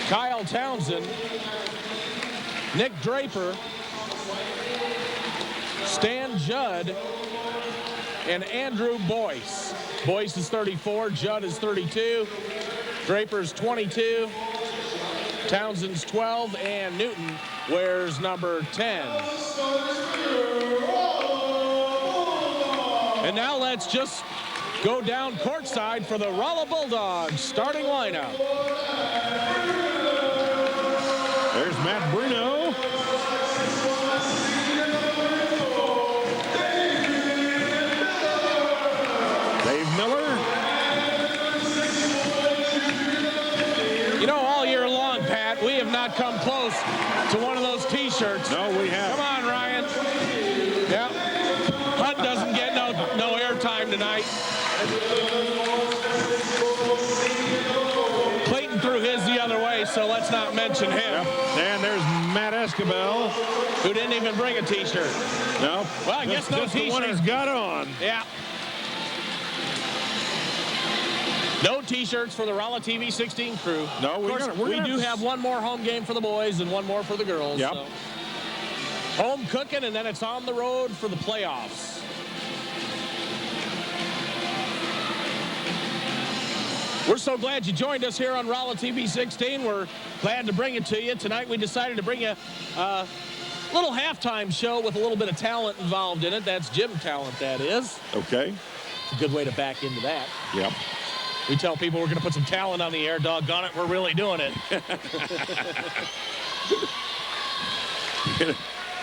Kyle Townsend, Nick Draper, Stan Judd, and Andrew Boyce. Boyce is 34, Judd is 32, Draper's 22, Townsend's 12, and Newton wears number 10. And now let's just go down courtside for the Rolla Bulldogs starting lineup. There's Matt Bruno. Dave Miller. You know, all year long, Pat, we have not come close to one of those T-shirts. No, we have. Come on, Ryan. Yep. Hunt doesn't get no airtime tonight. Clayton threw his the other way, so let's not mention him. Yep. And there's Matt Escabel, who didn't even bring a T-shirt. No. Well, I guess no T-shirt. T-shirt. The one he's got on. Yeah. No T-shirts for the Rolla TV 16 crew. No, of course, we do have one more home game for the boys and one more for the girls. Yep. So. Home cooking, and then it's on the road for the playoffs. We're so glad you joined us here on Rolla TV 16. We're glad to bring it to you. Tonight we decided to bring you a little halftime show with a little bit of talent involved in it. That's gym talent, that is. Okay. It's a good way to back into that. Yep. We tell people we're going to put some talent on the air. Doggone it, we're really doing it.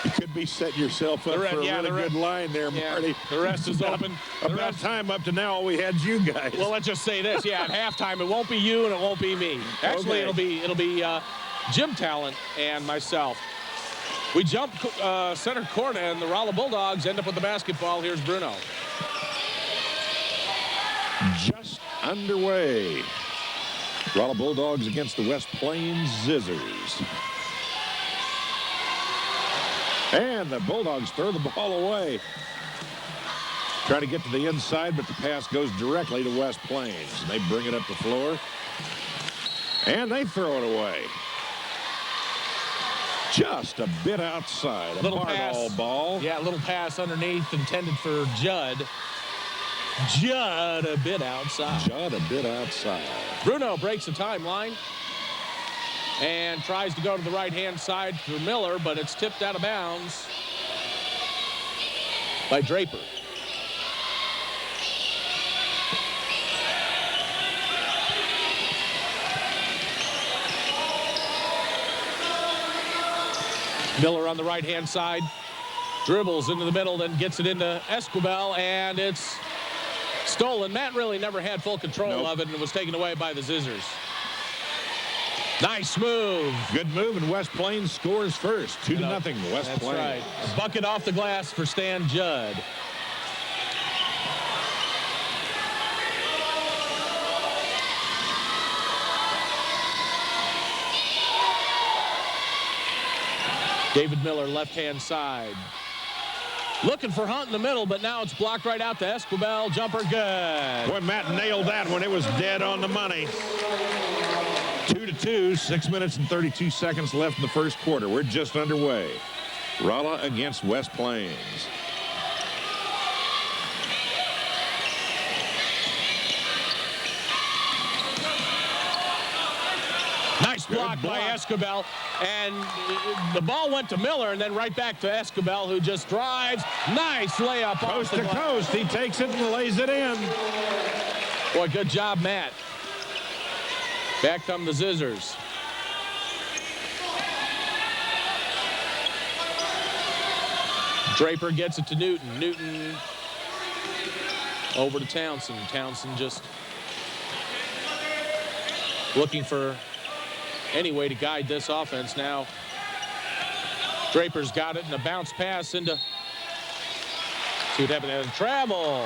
You could be setting yourself up for a really good line there, Marty. The rest is open. About time up to now, all we had you guys. Well, let's just say this. Yeah, at halftime, it won't be you and it won't be me. Actually, okay. it'll be gym talent and myself. We jump center court, and the Rolla Bulldogs end up with the basketball. Here's Bruno. Just underway. Rolla Bulldogs against the West Plains Zizzers. And the Bulldogs throw the ball away. Try to get to the inside, but the pass goes directly to West Plains. They bring it up the floor. And they throw it away. Just a bit outside. A little pass. Ball. Yeah, a little pass underneath intended for Judd. Judd a bit outside. Judd a bit outside. Bruno breaks the timeline and tries to go to the right-hand side for Miller, but it's tipped out of bounds by Draper. Miller on the right-hand side, dribbles into the middle, then gets it into Esquivel, and it's stolen. Matt really never had full control of it, and it was taken away by the Zizzers. Nice move. Good move, and West Plains scores first. 2-0, West That's Plains. Right. A bucket off the glass for Stan Judd. David Miller, left-hand side. Looking for Hunt in the middle, but now it's blocked right out to Esquivel. Jumper good. Boy, Matt nailed that one. It was dead on the money. 2-2, 6 minutes and 32 seconds left in the first quarter. We're just underway. Rolla against West Plains. Nice block by Esquivel, and the ball went to Miller and then right back to Esquivel, who just drives. Nice layup. Coast to coast. He takes it and lays it in. Boy, good job, Matt. Back come the Zizzers. Draper gets it to Newton. Newton over to Townsend. Townsend just looking for any way to guide this offense now. Draper's got it, and a bounce pass into, see what happened there. Travel.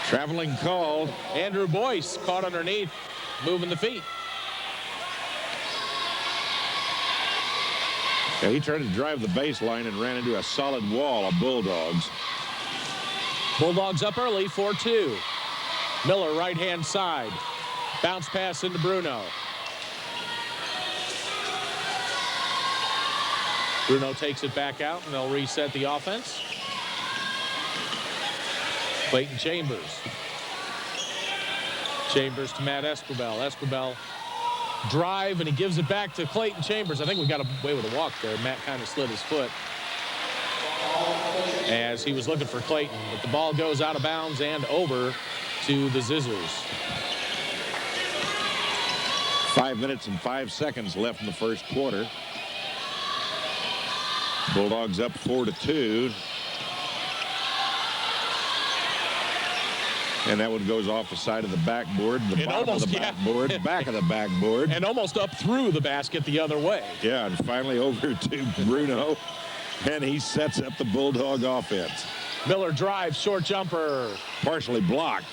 Traveling call. Andrew Boyce caught underneath, moving the feet. Yeah, he tried to drive the baseline and ran into a solid wall of Bulldogs. Bulldogs up early, 4-2. Miller, right-hand side. Bounce pass into Bruno. Bruno takes it back out, and they'll reset the offense. Clayton Chambers. Chambers to Matt Esquivel. Esquivel drive, and he gives it back to Clayton Chambers. I think we got away with a walk there. Matt kind of slid his foot as he was looking for Clayton, but the ball goes out of bounds and over to the Zizzers. 5 minutes and 5 seconds left in the first quarter. Bulldogs up 4-2. And that one goes off the side of the backboard, the bottom of the backboard, back of the backboard. And almost up through the basket the other way. Yeah, and finally over to Bruno. And he sets up the Bulldog offense. Miller drives, short jumper. Partially blocked.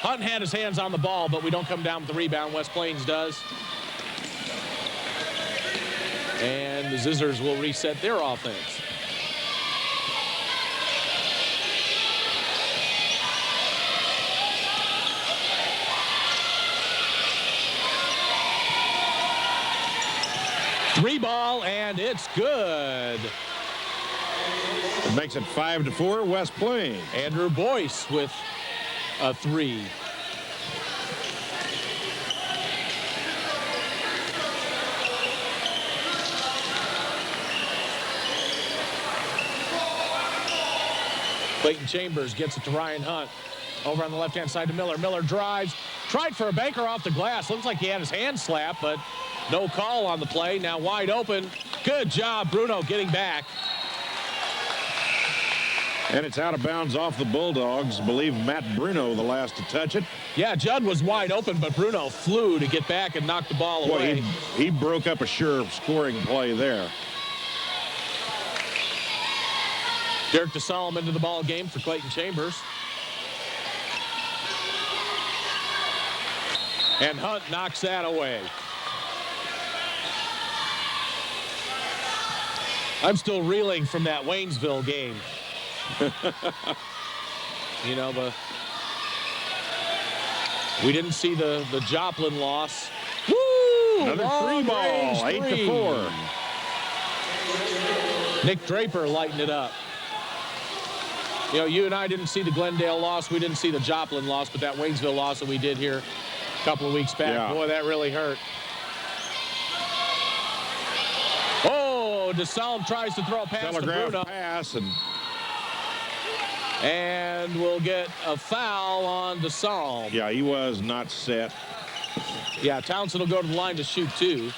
Hunt had his hands on the ball, but we don't come down with the rebound. West Plains does. And the Zizzers will reset their offense. Three ball, and it's good. It makes it 5-4, West Plains. Andrew Boyce with a three. Clayton Chambers gets it to Ryan Hunt. Over on the left-hand side to Miller. Miller drives. Tried for a banker off the glass. Looks like he had his hand slapped, but no call on the play. Now wide open. Good job, Bruno, getting back. And it's out of bounds off the Bulldogs. I believe Matt Bruno the last to touch it. Yeah, Judd was wide open, but Bruno flew to get back and knock the ball away. He broke up a sure scoring play there. Derek DeSalm into the ball game for Clayton Chambers. And Hunt knocks that away. I'm still reeling from that Waynesville game. You know, we didn't see the Joplin loss. Woo! Another free ball, 8-4. Nick Draper lightened it up. You know, you and I didn't see the Glendale loss. We didn't see the Joplin loss, but that Waynesville loss that we did here a couple of weeks back, boy, that really hurt. Oh, DeSalm tries to throw a pass to Bruno. Pass and we'll get a foul on DeSalm. Yeah, he was not set. Yeah, Townsend will go to the line to shoot two.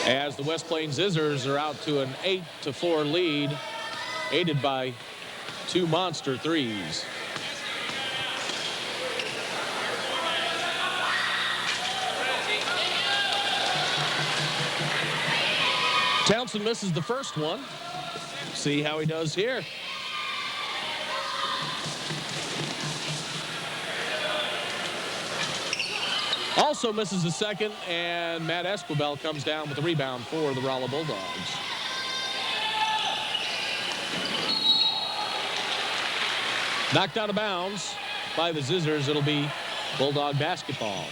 As the West Plains Zizzers are out to an 8-4 lead, aided by two monster threes. Townsend misses the first one. See how he does here. Also misses the second, and Matt Esquivel comes down with the rebound for the Rolla Bulldogs. Knocked out of bounds by the Zizzers. It'll be Bulldog basketball.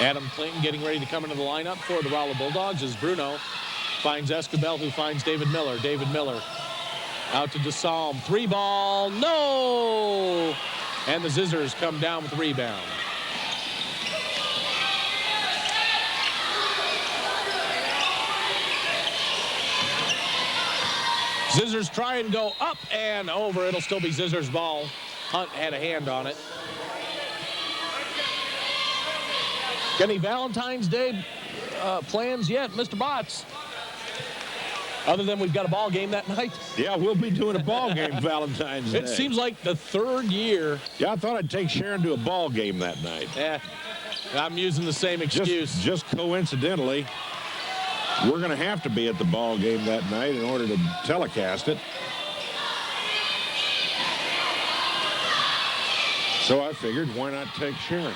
Adam Kling getting ready to come into the lineup for the Rolla Bulldogs as Bruno finds Esquivel, who finds David Miller. David Miller out to DeSalm. Three ball, no! And the Zizzers come down with the rebound. Zizzers try and go up and over. It'll still be Zizzers' ball. Hunt had a hand on it. Got any Valentine's Day plans yet, Mr. Botts? Other than we've got a ball game that night? Yeah, we'll be doing a ball game Valentine's Day. It seems like the third year. Yeah, I thought I'd take Sharon to a ball game that night. Yeah, I'm using the same excuse. Just coincidentally, we're going to have to be at the ball game that night in order to telecast it. So I figured, why not take Sharon?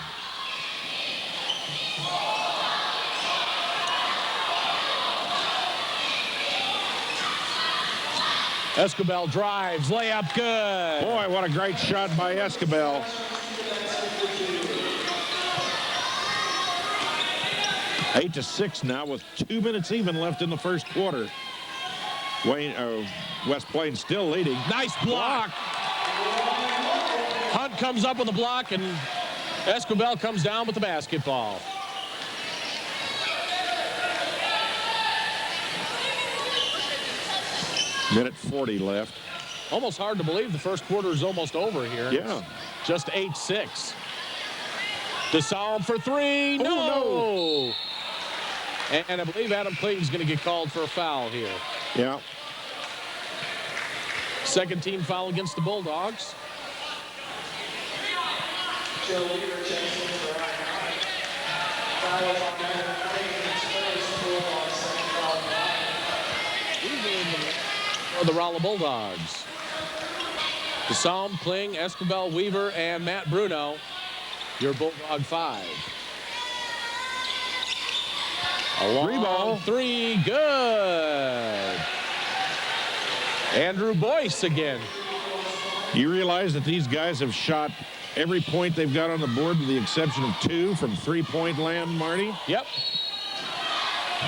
Escobar drives, layup good. Boy, what a great shot by Escobar. Eight to 6 now with 2 minutes even left in the first quarter. West Plains still leading. Nice block. Hunt comes up with a block, and Escobar comes down with the basketball. Minute 40 left. Almost hard to believe the first quarter is almost over here. Yeah. Just 8-6. DeSalm for three. No. Oh, no. And I believe Adam Kling is going to get called for a foul here. Yeah. Second team foul against the Bulldogs. For the Rolla Bulldogs. DeSalm, Kling, Escobar, Weaver, and Matt Bruno. Your Bulldog 5. A long three, good. Andrew Boyce again. You realize that these guys have shot every point they've got on the board with the exception of 2 from three-point land, Marty? Yep.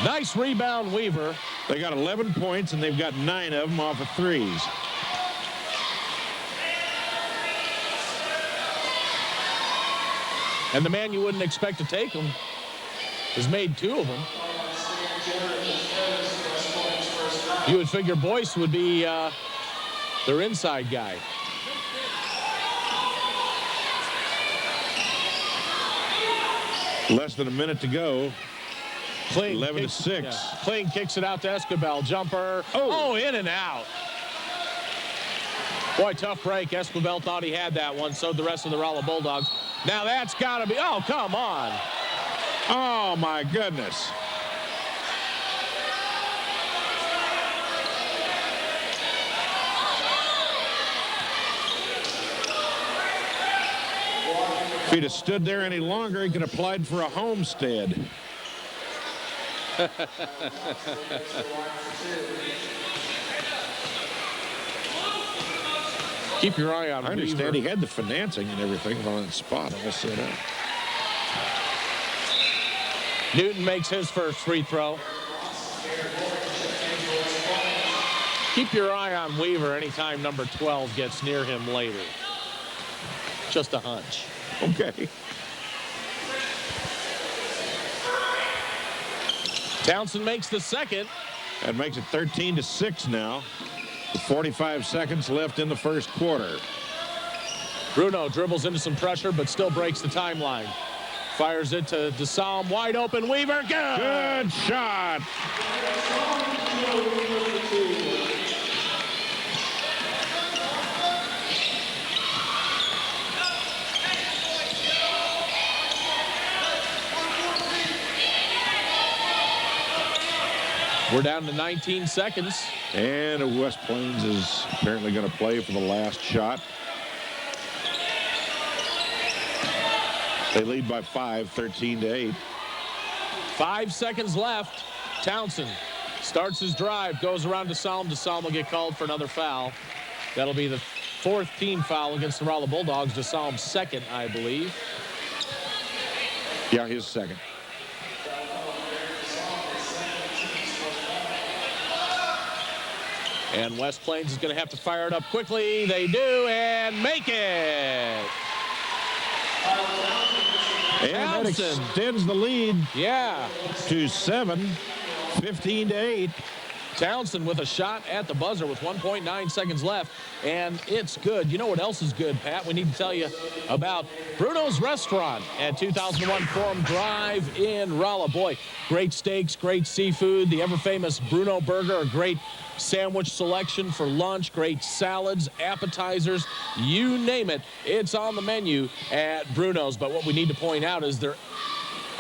Nice rebound, Weaver. They got 11 points, and they've got 9 of them off of threes. And the man you wouldn't expect to take them has made 2 of them. You would figure Boyce would be their inside guy. Less than a minute to go. Kling 11 to 6. Yeah. Kling kicks it out to Escobar. Jumper. Oh, in and out. Boy, tough break. Escobar thought he had that one. So the rest of the Rolla Bulldogs. Now that's got to be. Oh, come on. Oh, my goodness. If he'd have stood there any longer, he could have applied for a homestead. Keep your eye on I understand Weaver. he had the financing and everything on that spot all set up. Newton makes his first free throw. Keep your eye on Weaver anytime number 12 gets near him later. Just a hunch. Okay. Townsend makes the second. That makes it 13 to 6 now. With 45 seconds left in the first quarter. Bruno dribbles into some pressure, but still breaks the timeline. Fires it to DeSalm, wide open. Weaver, good! Good shot. We're down to 19 seconds. And West Plains is apparently going to play for the last shot. They lead by 5, 13 to 8. 5 seconds left. Townsend starts his drive, goes around to DeSalm. DeSalm will get called for another foul. That'll be the 4th team foul against the Rolla Bulldogs. DeSalm's second, I believe. Yeah, his second. And West Plains is going to have to fire it up quickly. They do, and make it. And that extends the lead Yeah. to 7, 15 to 8. Townsend with a shot at the buzzer with 1.9 seconds left, and it's good. You know what else is good, Pat? We need to tell you about Bruno's Restaurant at 2001 Forum Drive in Rolla. Boy, great steaks, great seafood, the ever-famous Bruno Burger, a great sandwich selection for lunch, great salads, appetizers, you name it, it's on the menu at Bruno's. But what we need to point out is they're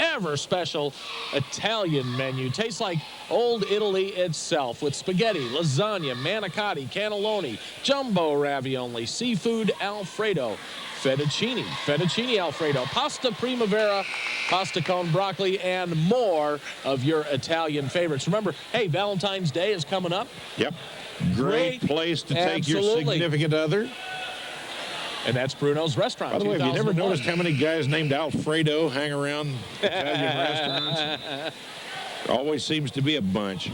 ever special Italian menu. Tastes like old Italy itself with spaghetti, lasagna, manicotti, cannelloni, jumbo ravioli, seafood Alfredo, fettuccine Alfredo, pasta primavera, pasta con broccoli, and more of your Italian favorites. Remember, hey, Valentine's Day is coming up. Yep. Great place to take your Absolutely. significant other. And that's Bruno's Restaurant. By the way, have you never 2001. noticed how many guys named Alfredo hang around Italian restaurants? There always seems to be a bunch.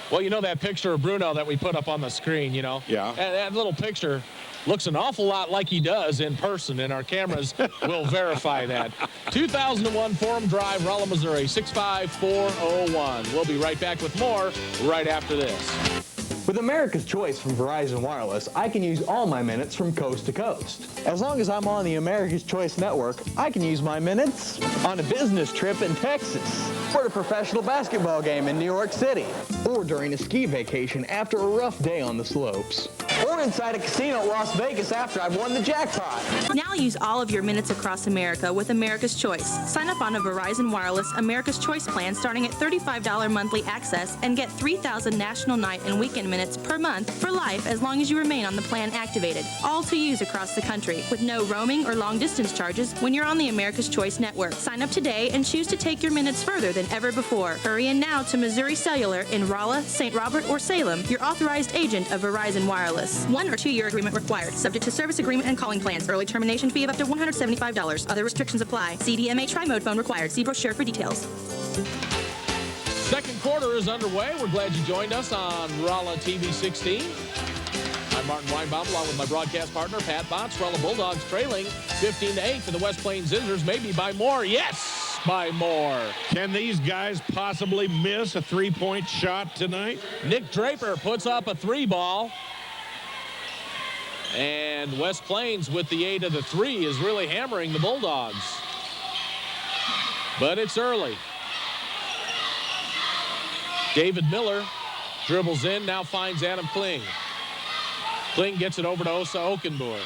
Well, you know that picture of Bruno that we put up on the screen, you know? Yeah. That little picture looks an awful lot like he does in person, and our cameras will verify that. 2001 Forum Drive, Rolla, Missouri, 65401. We'll be right back with more right after this. With America's Choice from Verizon Wireless, I can use all my minutes from coast to coast. As long as I'm on the America's Choice network, I can use my minutes on a business trip in Texas, or at a professional basketball game in New York City, or during a ski vacation after a rough day on the slopes, or inside a casino at Las Vegas after I've won the jackpot. Now use all of your minutes across America with America's Choice. Sign up on a Verizon Wireless America's Choice plan starting at $35 monthly access and get 3,000 national night and weekend minutes per month for life as long as you remain on the plan activated. All to use across the country with no roaming or long distance charges when you're on the America's Choice network. Sign up today and choose to take your minutes further than ever before. Hurry in now to Missouri Cellular in Rolla, St. Robert, or Salem, your authorized agent of Verizon Wireless. 1 or 2 year agreement required, subject to service agreement and calling plans. Early termination fee of up to $175. Other restrictions apply. CDMA tri-mode phone required. See brochure for details. Second quarter is underway. We're glad you joined us on Rolla TV 16. I'm Martin Weinbaum, along with my broadcast partner, Pat Botts. Rolla Bulldogs trailing 15-8 to the West Plains Scissors, maybe by more. Yes, by more. Can these guys possibly miss a three-point shot tonight? Nick Draper puts up a 3-ball. And West Plains, with the 8 of the 3, is really hammering the Bulldogs. But it's early. David Miller dribbles in, now finds Adam Kling. Kling gets it over to Osa Okenboer.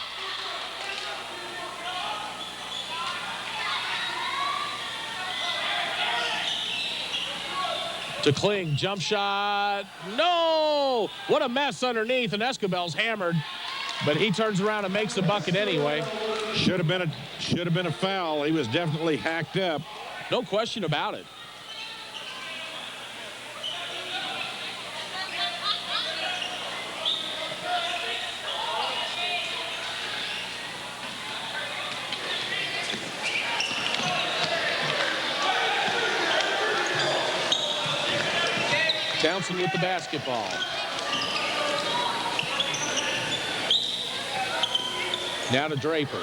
To Kling, jump shot, no! What a mess underneath, and Escobel's hammered, but he turns around and makes the bucket anyway. Should have been a foul. He was definitely hacked up. No question about it. Townsend with the basketball. Now to Draper.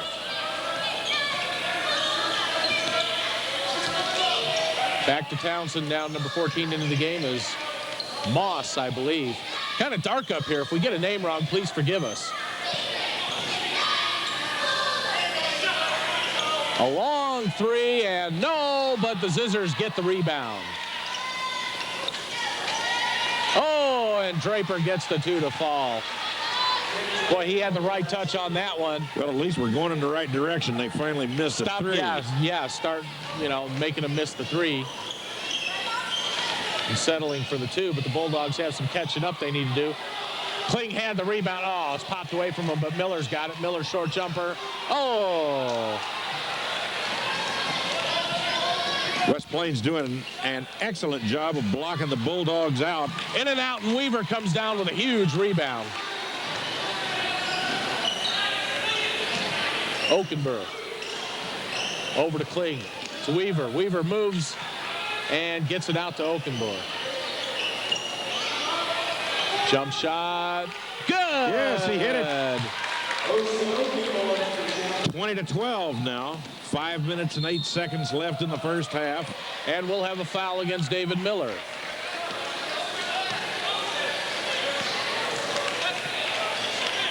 Back to Townsend, now number 14 into the game is Moss, I believe. Kind of dark up here. If we get a name wrong, please forgive us. A long 3, and no, but the Scissors get the rebound. Oh, and Draper gets the 2 to fall. Boy, he had the right touch on that one. Well, at least we're going in the right direction. They finally missed the 3. Yeah, start, making them miss the 3. And settling for the 2, but the Bulldogs have some catching up they need to do. Kling had the rebound. Oh, it's popped away from him, but Miller's got it. Miller short jumper. Oh. West Plains doing an excellent job of blocking the Bulldogs out. In and out, and Weaver comes down with a huge rebound. Okenberg. Over to Kling. To Weaver. Weaver moves and gets it out to Okenberg. Jump shot. Good! Yes, he hit it. 20-12 now. 5 minutes and 8 seconds left in the first half. And we'll have a foul against David Miller.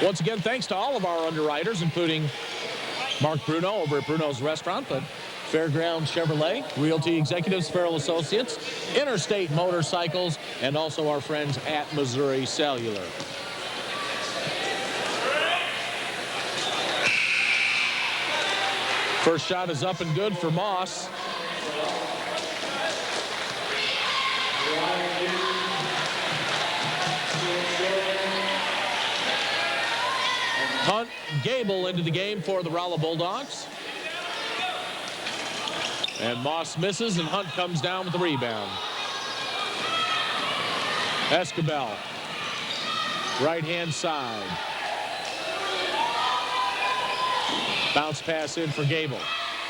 Once again, thanks to all of our underwriters, including Mark Bruno over at Bruno's Restaurant, but Fairground Chevrolet, Realty Executives, Farrell Associates, Interstate Motorcycles, and also our friends at Missouri Cellular. First shot is up and good for Moss. Gable into the game for the Rolla Bulldogs. And Moss misses, and Hunt comes down with the rebound. Escobel, right-hand side. Bounce pass in for Gable.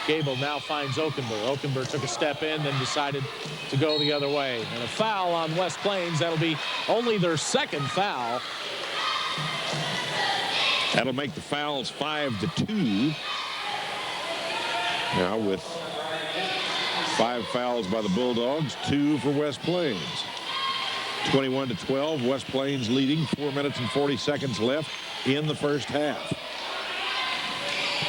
Gable now finds Okenber. Okenber took a step in, then decided to go the other way. And a foul on West Plains. That'll be only their second foul. That'll make the fouls 5-2. Now with 5 fouls by the Bulldogs, 2 for West Plains. 21-12, West Plains leading, 4 minutes and 40 seconds left in the first half.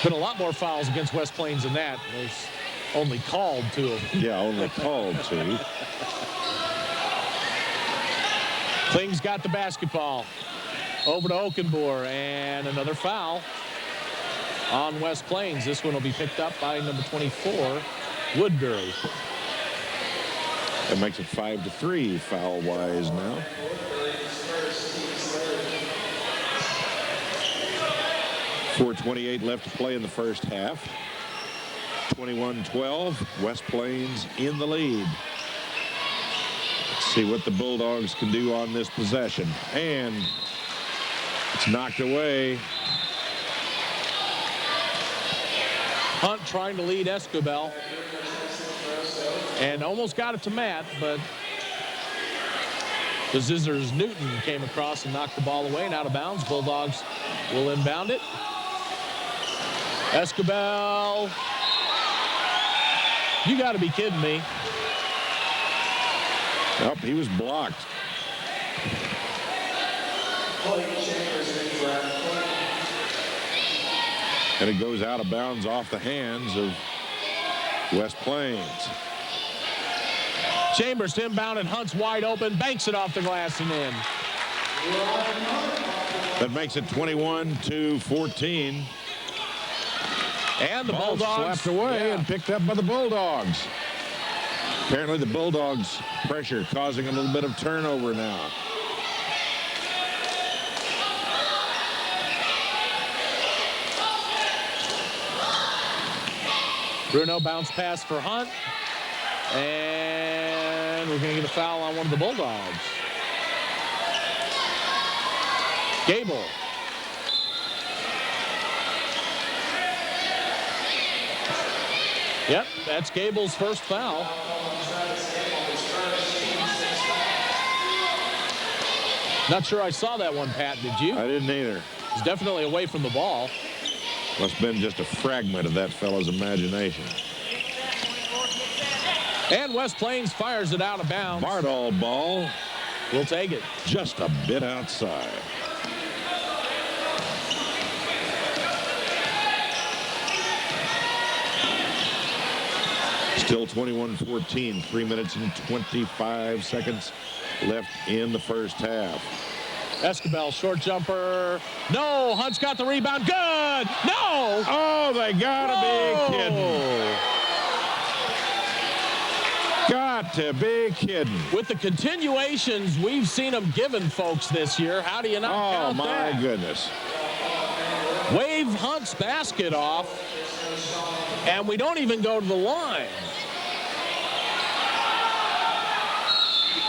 Been a lot more fouls against West Plains than that. There's only called 2 of them. Yeah, only called 2. Kling's got the basketball. Over to Okenboer, and another foul on West Plains. This one will be picked up by number 24, Woodbury. That makes it 5-3 foul-wise now. .428 left to play in the first half. 21-12, West Plains in the lead. Let's see what the Bulldogs can do on this possession. And it's knocked away. Hunt trying to lead Escobel. And almost got it to Matt, but the Zizzers Newton came across and knocked the ball away and out of bounds. Bulldogs will inbound it. Escobel. You got to be kidding me. Nope, he was blocked. And it goes out of bounds off the hands of West Plains. Chambers to inbound, and Hunt's wide open, banks it off the glass and in. That makes it 21-14. And the Ball Bulldogs slapped away and picked up by the Bulldogs. Apparently the Bulldogs' pressure causing a little bit of turnover now. Bruno bounce pass for Hunt. And we're going to get a foul on one of the Bulldogs. Gable. Yep, that's Gable's first foul. Not sure I saw that one, Pat. Did you? I didn't either. He's definitely away from the ball. Must have been just a fragment of that fellow's imagination. And West Plains fires it out of bounds. Bardall ball. We'll take it. Just a bit outside. Still 21-14, 3 minutes and 25 seconds left in the first half. Escobel, short jumper. No, Hunt's got the rebound. Good. No. Oh, they gotta be kidding. Got to be kidding. With the continuations we've seen them giving folks this year, how do you not count that? Oh, my goodness. Wave Hunt's basket off, and we don't even go to the line.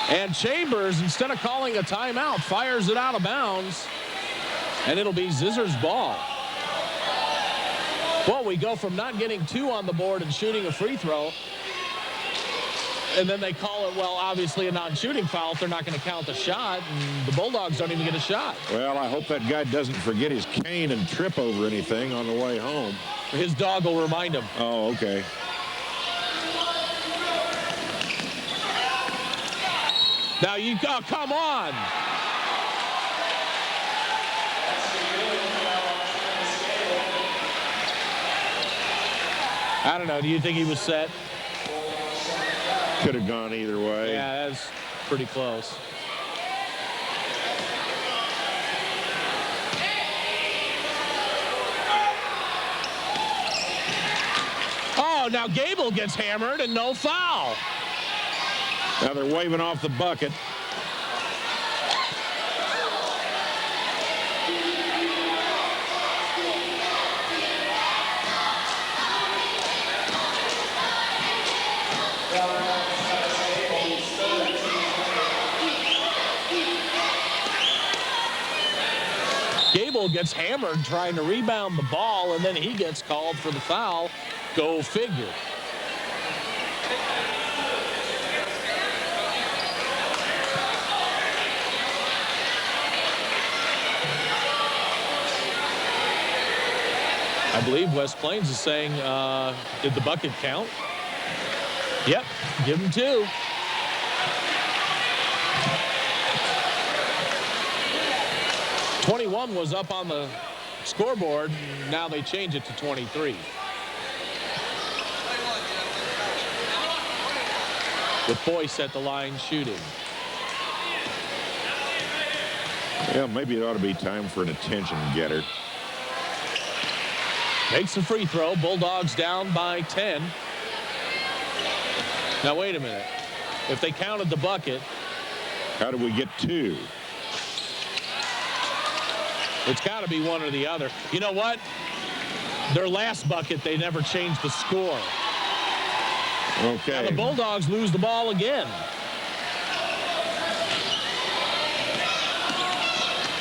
And Chambers, instead of calling a timeout, fires it out of bounds, and it'll be Zizzer's ball. Well, we go from not getting 2 on the board and shooting a free throw, and then they call it, well, obviously a non-shooting foul if they're not going to count the shot, and the Bulldogs don't even get a shot. Well, I hope that guy doesn't forget his cane and trip over anything on the way home. His dog will remind him. Oh, okay. Now you go, come on. I don't know. Do you think he was set? Could have gone either way. Yeah, that's pretty close. Oh, now Gable gets hammered and no foul. Now they're waving off the bucket. Rule gets hammered trying to rebound the ball, and then he gets called for the foul. Go figure. I believe West Plains is saying, did the bucket count? Yep, give him 2. '21 was up on the scoreboard. Now they change it to 23. With Boyce at the line shooting. Yeah, maybe it ought to be time for an attention getter. Makes a free throw. Bulldogs down by 10. Now, wait a minute. If they counted the bucket. How do we get 2? It's got to be one or the other. You know what? Their last bucket, they never changed the score. Okay. Now the Bulldogs lose the ball again.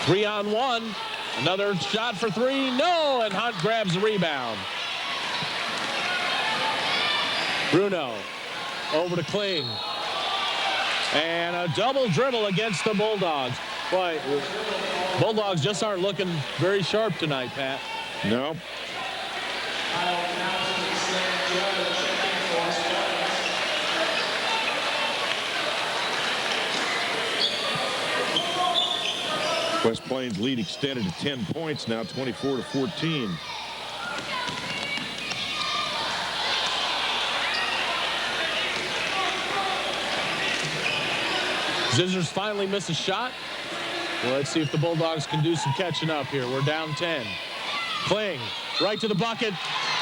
3-on-1. Another shot for 3. No, and Hunt grabs the rebound. Bruno over to Kling. And a double dribble against the Bulldogs. Boy, Bulldogs just aren't looking very sharp tonight, Pat. No. West Plains lead extended to 10 points now, 24-14. Zizzers finally miss a shot. Well, let's see if the Bulldogs can do some catching up here. We're down 10. Kling, right to the bucket.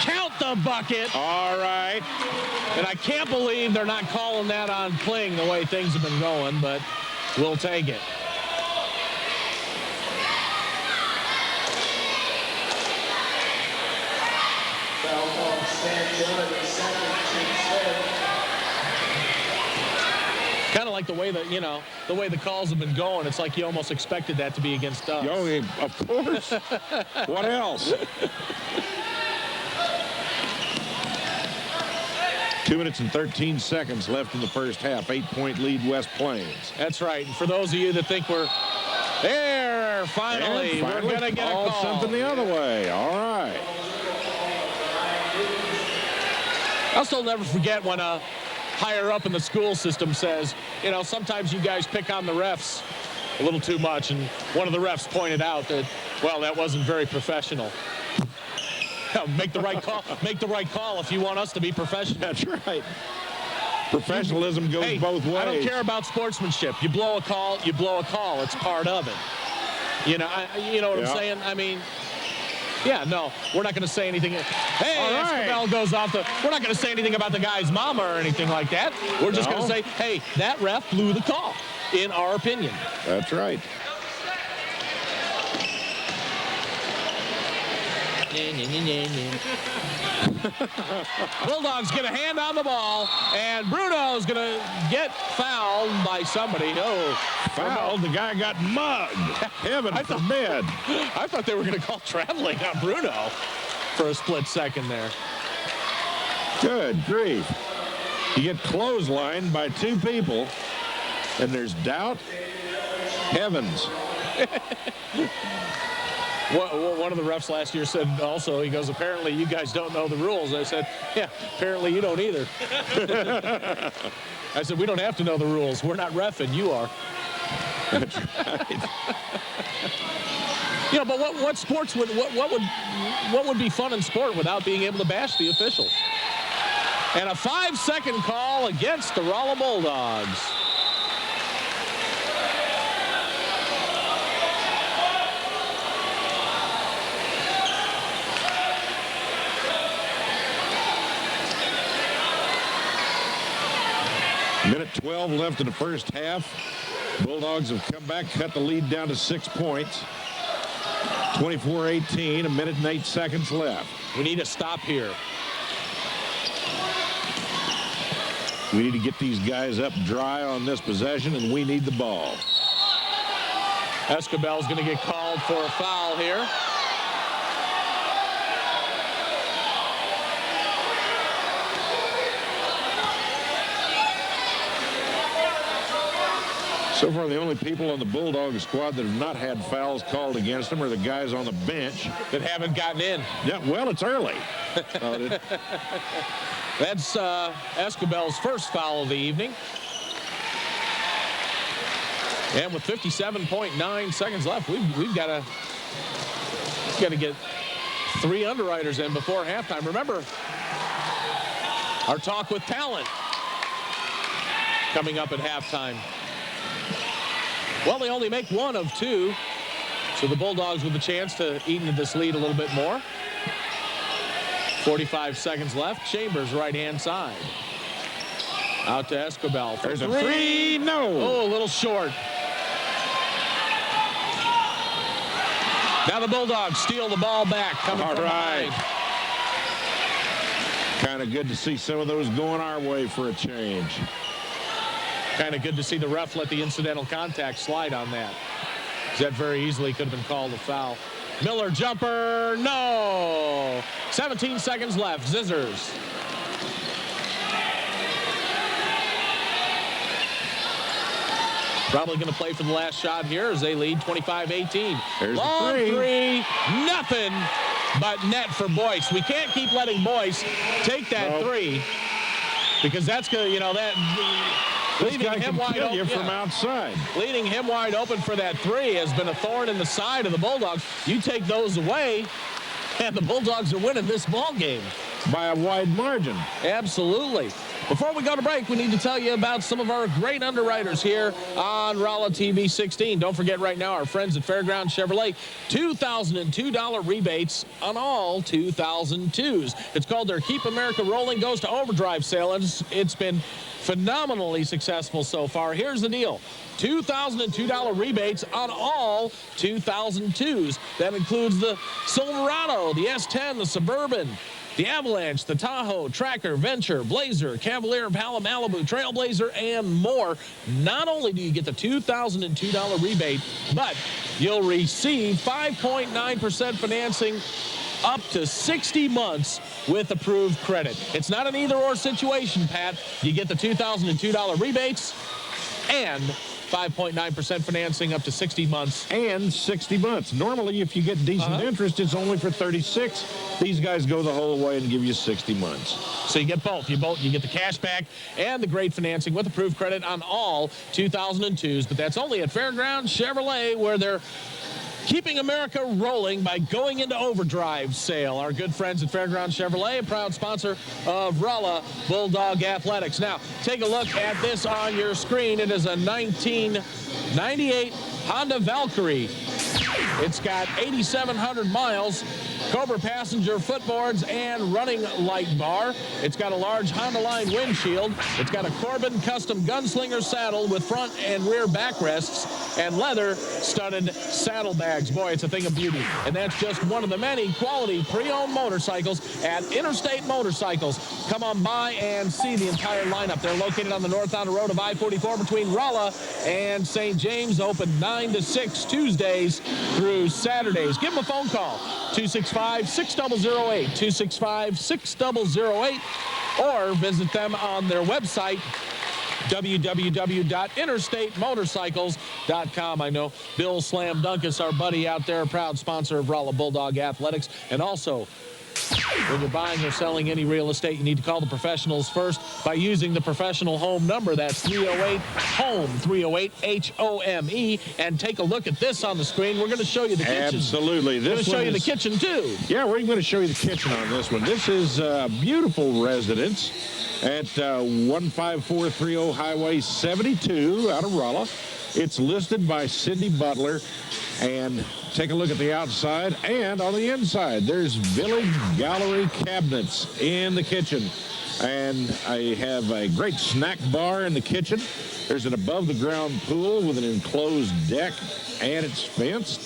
Count the bucket. All right. And I can't believe they're not calling that on Kling the way things have been going, but we'll take it. Kind of like the way that, the way the calls have been going, it's like you almost expected that to be against us. Oh, of course. What else? 2 minutes and 13 seconds left in the first half. 8-point lead, West Plains. That's right. And for those of you that think we're there, finally we're going to get a call. Something the other way. All right. I'll still never forget when higher up in the school system says, sometimes you guys pick on the refs a little too much. And one of the refs pointed out that, well, that wasn't very professional. Make the right call. Make the right call if you want us to be professional. That's right. Professionalism goes both ways. I don't care about sportsmanship. You blow a call, you blow a call. It's part of it. You know what I'm saying? I mean, yeah, no, we're not going to say anything. Hey, Escobar goes off the. We're not going to say anything about the guy's mama or anything like that. We're just going to say, hey, that ref blew the call, in our opinion. That's right. Bulldogs get a hand on the ball, and Bruno's going to get fouled by somebody. Oh, fouled? The guy got mugged. Heaven forbid. I thought they were going to call traveling on Bruno for a split second there. Good grief. You get clotheslined by 2 people, and there's doubt. Heavens. One of the refs last year said also, he goes, apparently you guys don't know the rules. I said, yeah, apparently you don't either. I said, we don't have to know the rules. We're not reffing, you are. That's right. But what sports what would be fun in sport without being able to bash the officials? And a 5-second call against the Rolla Bulldogs. Minute 12 left in the first half. Bulldogs have come back, cut the lead down to 6 points. 24-18, 1 minute and 8 seconds left. We need a stop here. We need to get these guys up dry on this possession, and we need the ball. Escobar's going to get called called for a foul here. So far, the only people on the Bulldog squad that have not had fouls called against them are the guys on the bench that haven't gotten in. Yeah, well, it's early. That's Escobel's first foul of the evening. And with 57.9 seconds left, we've got to get 3 underwriters in before halftime. Remember, our talk with talent coming up at halftime. Well, they only make 1 of 2, so the Bulldogs with a chance to eat into this lead a little bit more. 45 seconds left. Chambers right-hand side. Out to Escobel. There's a 3. No. Oh, a little short. Now the Bulldogs steal the ball back. Coming from behind. Kind of good to see some of those going our way for a change. Kind of good to see the ref let the incidental contact slide on that. That very easily could have been called a foul. Miller jumper, no. 17 seconds left, Zizzers. Probably going to play for the last shot here as they lead 25-18. There's long the three, nothing but net for Boyce. We can't keep letting Boyce take that three because that's going to, you know, that... This guy can kill you from outside. Leading him wide open for that 3 has been a thorn in the side of the Bulldogs. You take those away, and the Bulldogs are winning this ball game. By a wide margin. Absolutely. Before we go to break, we need to tell you about some of our great underwriters here on Rolla TV 16. Don't forget right now, our friends at Fairground Chevrolet, $2,002 rebates on all 2002s. It's called their Keep America Rolling Goes to Overdrive sale, and it's been phenomenally successful so far. Here's the deal. $2,002 rebates on all 2002s. That includes the Silverado, the S10, the Suburban, the Avalanche, the Tahoe, Tracker, Venture, Blazer, Cavalier, Impala, Malibu, Trailblazer, and more. Not only do you get the $2,002 rebate, but you'll receive 5.9% financing up to 60 months with approved credit. It's not an either-or situation, Pat. You get the $2,002 rebates and 5.9% financing up to 60 months. And 60 months. Normally, if you get decent interest, it's only for 36. These guys go the whole way and give you 60 months. So you get both. You get the cash back and the great financing with approved credit on all 2002s. But that's only at Fairground Chevrolet, where they're keeping America rolling by going into overdrive sale. Our good friends at Fairground Chevrolet, a proud sponsor of Rolla Bulldog Athletics. Now, take a look at this on your screen. It is a 1998 Honda Valkyrie. It's got 8,700 miles, Cobra passenger footboards, and running light bar. It's got a large Honda line windshield. It's got a Corbin custom gunslinger saddle with front and rear backrests and leather studded saddlebags. Boy, it's a thing of beauty. And that's just one of the many quality pre-owned motorcycles at Interstate Motorcycles. Come on by and see the entire lineup. They're located on the north outer road of I-44 between Rolla and St. James, open 9 to 6 Tuesdays through Saturdays. Give them a phone call, 265-6008, 265-6008, or visit them on their website, www.interstatemotorcycles.com. I know Bill Slam Dunkus, our buddy out there, a proud sponsor of Rolla Bulldog Athletics. And also, when you're buying or selling any real estate, you need to call the professionals first by using the professional home number. That's 308-HOME, 308-HOME. And take a look at this on the screen. We're going to show you the kitchen. Absolutely. We're going to show you the kitchen, too. Yeah, we're going to show you the kitchen on this one. This is a beautiful residence at 15430 Highway 72 out of Rolla. It's listed by Cindy Butler. And take a look at the outside and on the inside. There's Village Gallery cabinets in the kitchen. And I have a great snack bar in the kitchen. There's an above-the-ground pool with an enclosed deck, and it's fenced.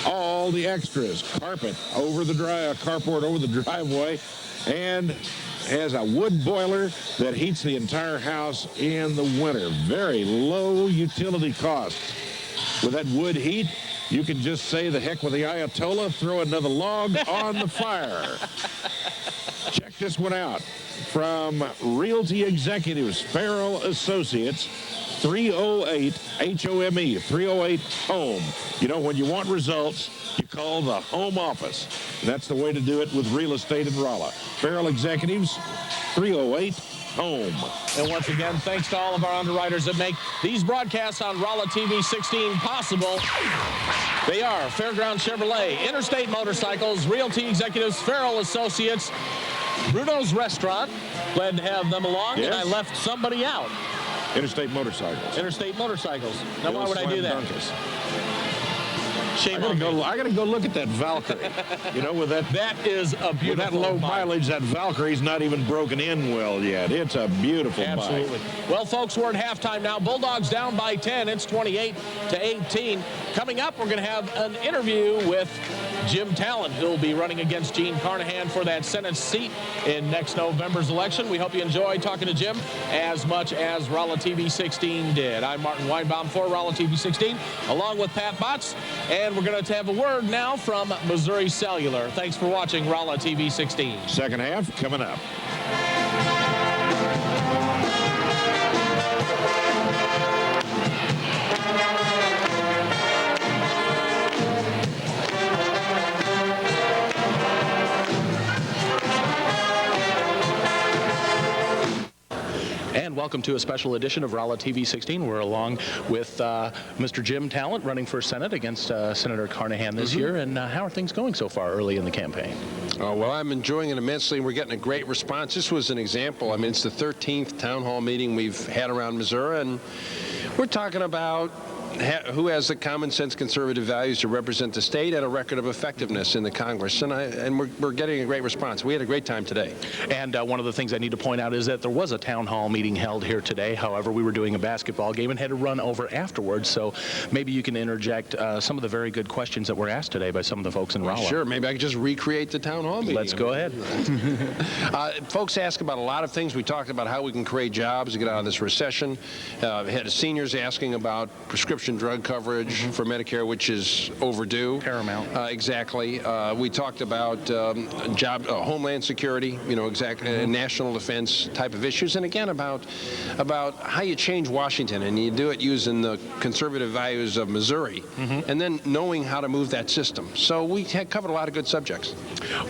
All the extras, carpet over the carport over the driveway, and has a wood boiler that heats the entire house in the winter. Very low utility costs. With that wood heat, You can just say the heck with the Ayatollah, throw another log on the fire. Check this one out. From Realty Executives, Farrell Associates, 308 HOME, 308 HOME. You know, when you want results, you call the home office. That's the way to do it with real estate in Rolla. Farrell Executives, 308 HOME. And once again, thanks to all of our underwriters that make these broadcasts on Rolla TV 16 possible. They are Fairground Chevrolet, Interstate Motorcycles, Realty Executives, Farrell Associates, Bruno's Restaurant. Glad to have them along. Yes. And I left somebody out. Interstate Motorcycles. Interstate Motorcycles. Now, why would I do that? Shame on me. I gotta go look at that Valkyrie. You know, with that is a beautiful with that low bike. mileage, that Valkyrie's not even broken in well yet. It's a beautiful Absolutely. bike. Well, folks, we're at halftime now. Bulldogs down by 10. It's 28-18. Coming up, we're going to have an interview with Jim Talent, who'll be running against Gene Carnahan for that Senate seat in next November's election. We hope you enjoy talking to Jim as much as Rolla TV 16 did. I'm Martin Weinbaum for Rolla TV 16, along with Pat Botts, and we're going to have a word now from Missouri Cellular. Thanks for watching Rolla TV 16. Second half coming up. And welcome to a special edition of Rolla TV 16. We're along with Mr. Jim Talent running for Senate against Senator Carnahan this year. And how are things going so far early in the campaign? Oh, well, I'm enjoying it immensely. We're getting a great response. This was an example. I mean, it's the 13th town hall meeting we've had around Missouri, and we're talking about who has the common sense conservative values to represent the state and a record of effectiveness in the Congress. And we're getting a great response. We had a great time today. And one of the things I need to point out is that there was a town hall meeting held here today. However, we were doing a basketball game and had to run over afterwards. So maybe you can interject some of the very good questions that were asked today by some of the folks in Rolla. Sure. Maybe I could just recreate the town hall meeting. Let's go ahead. Folks ask about a lot of things. We talked about how we can create jobs to get out of this recession. We had seniors asking about prescription drug coverage for Medicare, which is overdue. Paramount. Exactly. We talked about homeland security, you know, national defense type of issues, and again about how you change Washington, and you do it using the conservative values of Missouri, and then knowing how to move that system. So we had covered a lot of good subjects.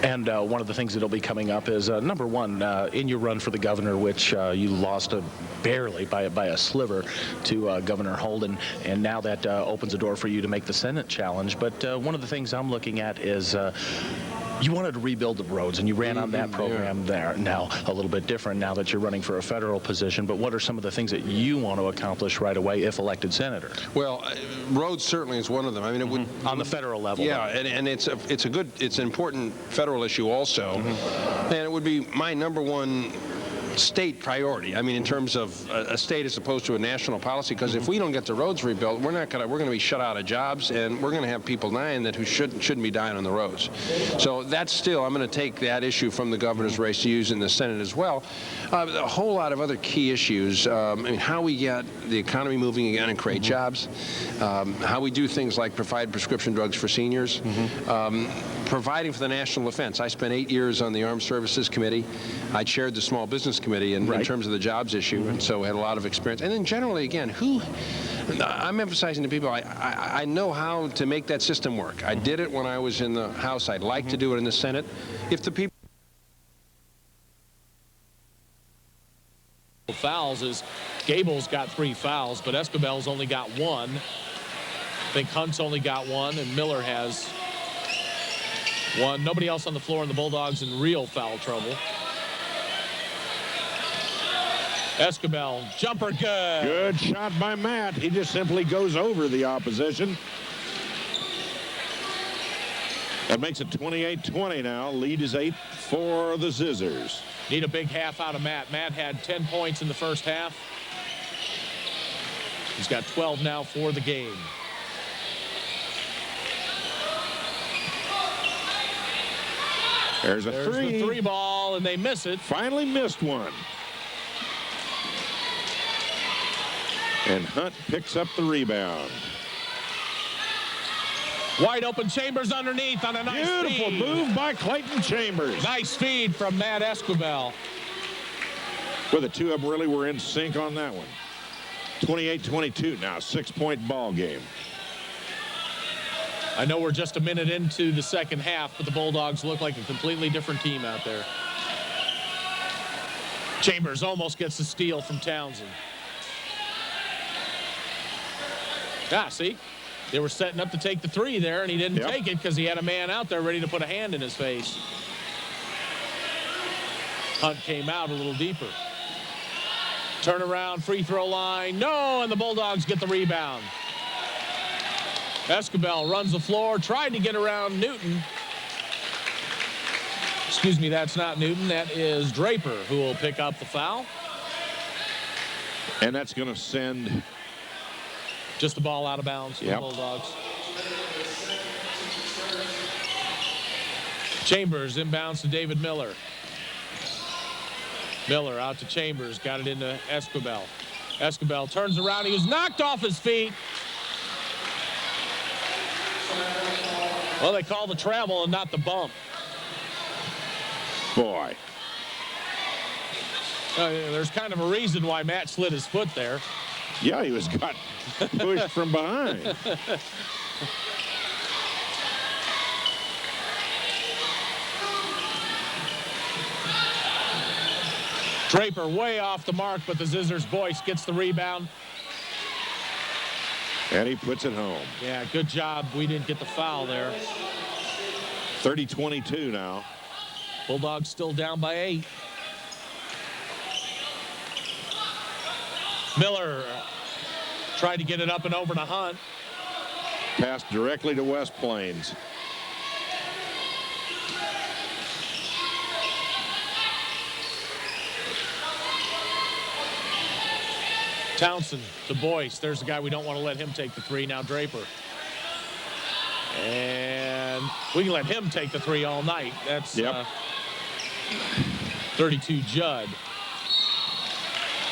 And one of the things that'll be coming up is number one, in your run for the governor, which you lost barely by a sliver to Governor Holden, and now that opens a door for you to make the Senate challenge. But one of the things I'm looking at is you wanted to rebuild the roads, and you ran on that program there. Now, a little bit different now that you're running for a federal position, but what are some of the things that you want to accomplish right away if elected senator? Well, roads certainly is one of them. I mean, it would on the federal level. Yeah, and it's an important federal issue also, and it would be my number one state priority. I mean, in terms of a state as opposed to a national policy, because if we don't get the roads rebuilt, we're going to be shut out of jobs, and we're going to have people dying who shouldn't be dying on the roads. So that's still, I'm going to take that issue from the governor's race to use in the Senate as well. A whole lot of other key issues. I mean, how we get the economy moving again and create jobs. How we do things like provide prescription drugs for seniors. Providing for the national defense. I spent 8 years on the Armed Services Committee. I chaired the Small Business Committee in terms of the jobs issue, and so had a lot of experience. And then generally, again, I'm emphasizing to people, I know how to make that system work. I did it when I was in the House. I'd like to do it in the Senate. If the people fouls is Gable's got 3 fouls, but Escobel's only got 1. I think Hunt's only got 1, and Miller has 1. Nobody else on the floor, and the Bulldogs in real foul trouble. Escobel, jumper good. Good shot by Matt. He just simply goes over the opposition. That makes it 28-20 now. Lead is 8 for the Scissors. Need a big half out of Matt. Matt had 10 points in the first half. He's got 12 now for the game. There's the 3 ball, and they miss it. Finally missed one. And Hunt picks up the rebound. Wide open Chambers underneath on a nice Beautiful feed. move by Clayton Chambers. Nice feed from Matt Esquivel. Well, the two of them really were in sync on that one. 28-22 now, 6-point ball game. I know we're just a minute into the second half, but the Bulldogs look like a completely different team out there. Chambers almost gets the steal from Townsend. See, they were setting up to take the three there, and he didn't take it because he had a man out there ready to put a hand in his face. Hunt came out a little deeper. Turnaround, free throw line. No, and the Bulldogs get the rebound. Esquivel runs the floor, tried to get around Newton. Excuse me, that's not Newton. That is Draper who will pick up the foul. And that's going to send just the ball out of bounds for the Bulldogs. Chambers inbounds to David Miller. Miller out to Chambers, got it into Esquivel. Esquivel turns around, he was knocked off his feet. Well, they call the travel and not the bump. Boy. There's kind of a reason why Matt slid his foot there. Yeah, he was got pushed from behind. Draper way off the mark, but the Zizzers Boyce gets the rebound. And he puts it home. Yeah, good job. We didn't get the foul there. 30-22 now. Bulldogs still down by 8. Miller tried to get it up and over to Hunt. Pass directly to West Plains. Townsend to Boyce. There's the guy we don't want to let him take the three. Now Draper. And we can let him take the three all night. That's 32 Judd.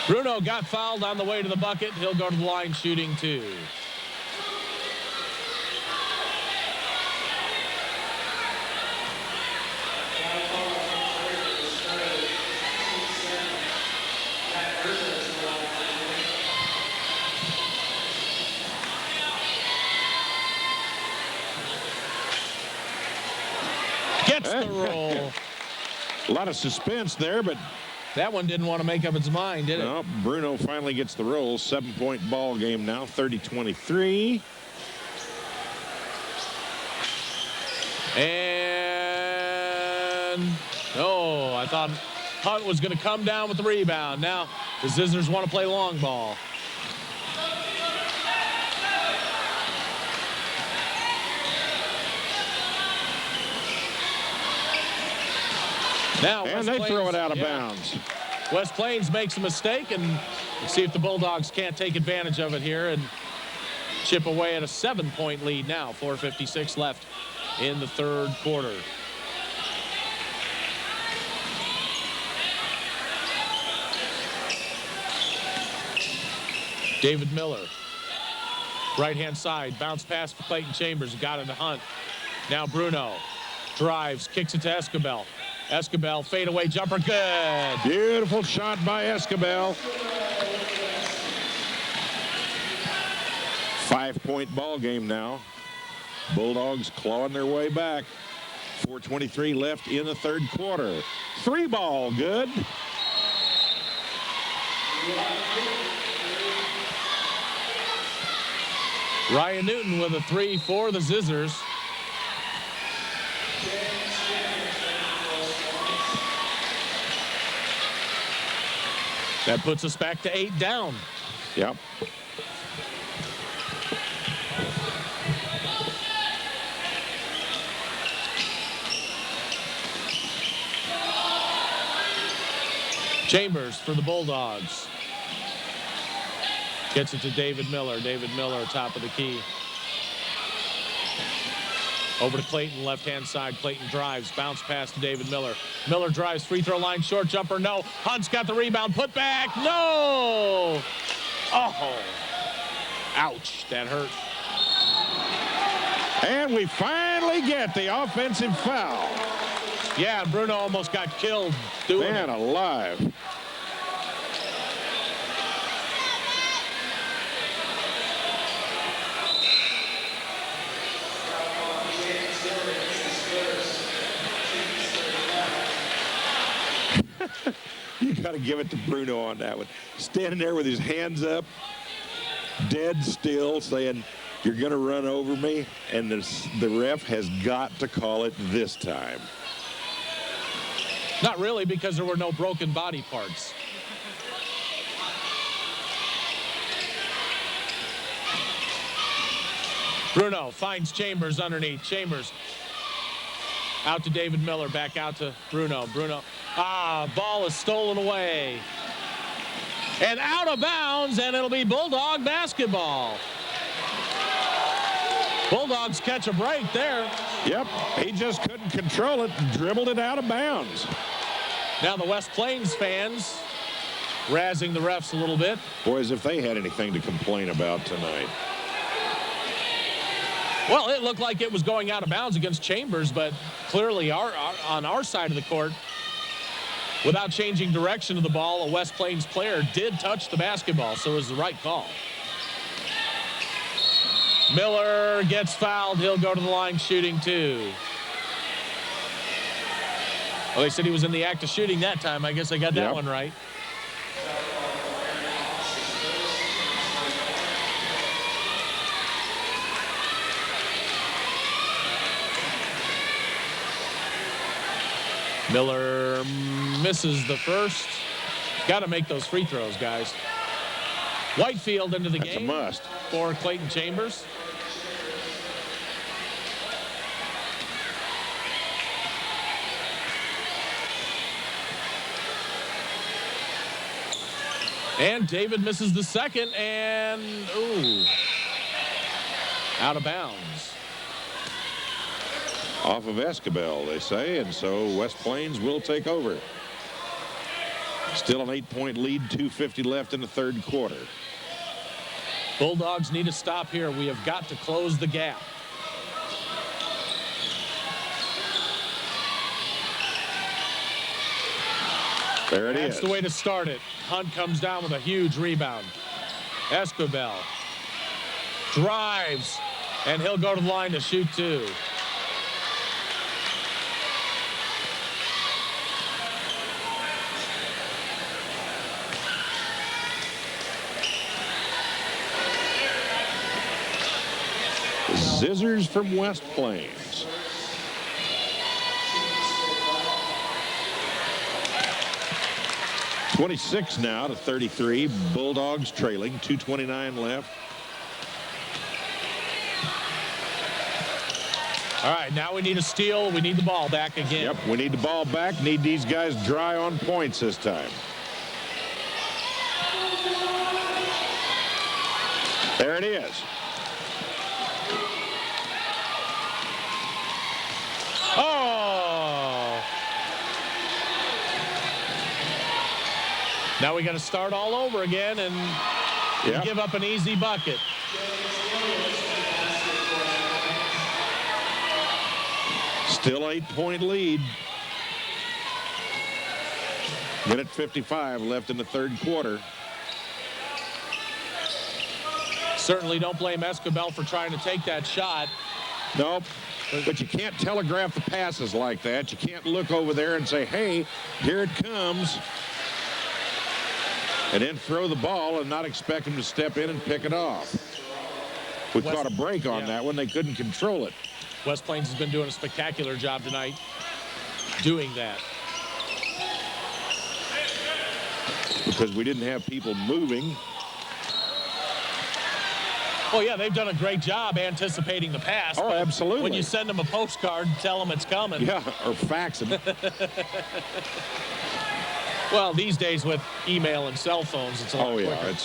Bruno got fouled on the way to the bucket. He'll go to the line shooting 2. Gets the roll. A lot of suspense there, but that one didn't want to make up its mind, did it? No, Bruno finally gets the roll. 7-point ball game now, 30-23. And I thought Hunt was going to come down with the rebound. Now the Zizzers want to play long ball. Now and they throw it out of bounds. West Plains makes a mistake, and let's see if the Bulldogs can't take advantage of it here and chip away at a 7-point lead now. 4:56 left in the third quarter. David Miller, right-hand side, bounce pass for Clayton Chambers, got it to Hunt. Now Bruno drives, kicks it to Esquivel. Esquivel, fadeaway jumper, good. Beautiful shot by Esquivel. 5-point ball game now. Bulldogs clawing their way back. 4:23 left in the third quarter. 3 ball, good. Ryan Newton with a 3 for the Zizzers. That puts us back to 8 down. Yep. Chambers for the Bulldogs. Gets it to David Miller. David Miller, top of the key. Over to Clayton, left-hand side. Clayton drives, bounce pass to David Miller. Miller drives, free throw line, short jumper, no. Hunt's got the rebound, put back, no! Oh, ouch, that hurt. And we finally get the offensive foul. Yeah, and Bruno almost got killed doing Man it. alive. You got to give it to Bruno on that one. Standing there with his hands up, dead still, saying, "You're going to run over me," and the ref has got to call it this time. Not really, because there were no broken body parts. Bruno finds Chambers underneath. Chambers out to David Miller, back out to Bruno. Bruno, ball is stolen away. And out of bounds, and it'll be Bulldog basketball. Bulldogs catch a break there. Yep, he just couldn't control it and dribbled it out of bounds. Now the West Plains fans razzing the refs a little bit. Boys, if they had anything to complain about tonight. Well, it looked like it was going out of bounds against Chambers, but clearly on our side of the court, without changing direction of the ball, a West Plains player did touch the basketball, so it was the right call. Miller gets fouled. He'll go to the line shooting two. Well, they said he was in the act of shooting that time. I guess I got that one right. Miller misses the first. Got to make those free throws, guys. Whitefield into the game. That's a must. For Clayton Chambers. And David misses the second, and out of bounds. Off of Escobel, they say, and so West Plains will take over. Still an 8-point lead, 2:50 left in the third quarter. Bulldogs need a stop here. We have got to close the gap. There it is. That's the way to start it. Hunt comes down with a huge rebound. Escobel drives, and he'll go to the line to shoot two. Scissors from West Plains. (26 now to 33. Bulldogs trailing. 2:29 left. All right, now we need a steal. We need the ball back again. Yep, we need the ball back. Need these guys dry on points this time. There it is. Oh! Now we got to start all over again and give up an easy bucket. Still 8-point lead. Minute 55 left in the third quarter. Certainly don't blame Escobel for trying to take that shot. Nope. But you can't telegraph the passes like that. You can't look over there and say, hey, here it comes. And then throw the ball and not expect them to step in and pick it off. We caught a break on that one. They couldn't control it. West Plains has been doing a spectacular job tonight doing that. Because we didn't have people moving. Well, yeah, they've done a great job anticipating the pass. Oh, absolutely. When you send them a postcard and tell them it's coming. Yeah, or fax them. Well, these days with email and cell phones, it's a lot quicker.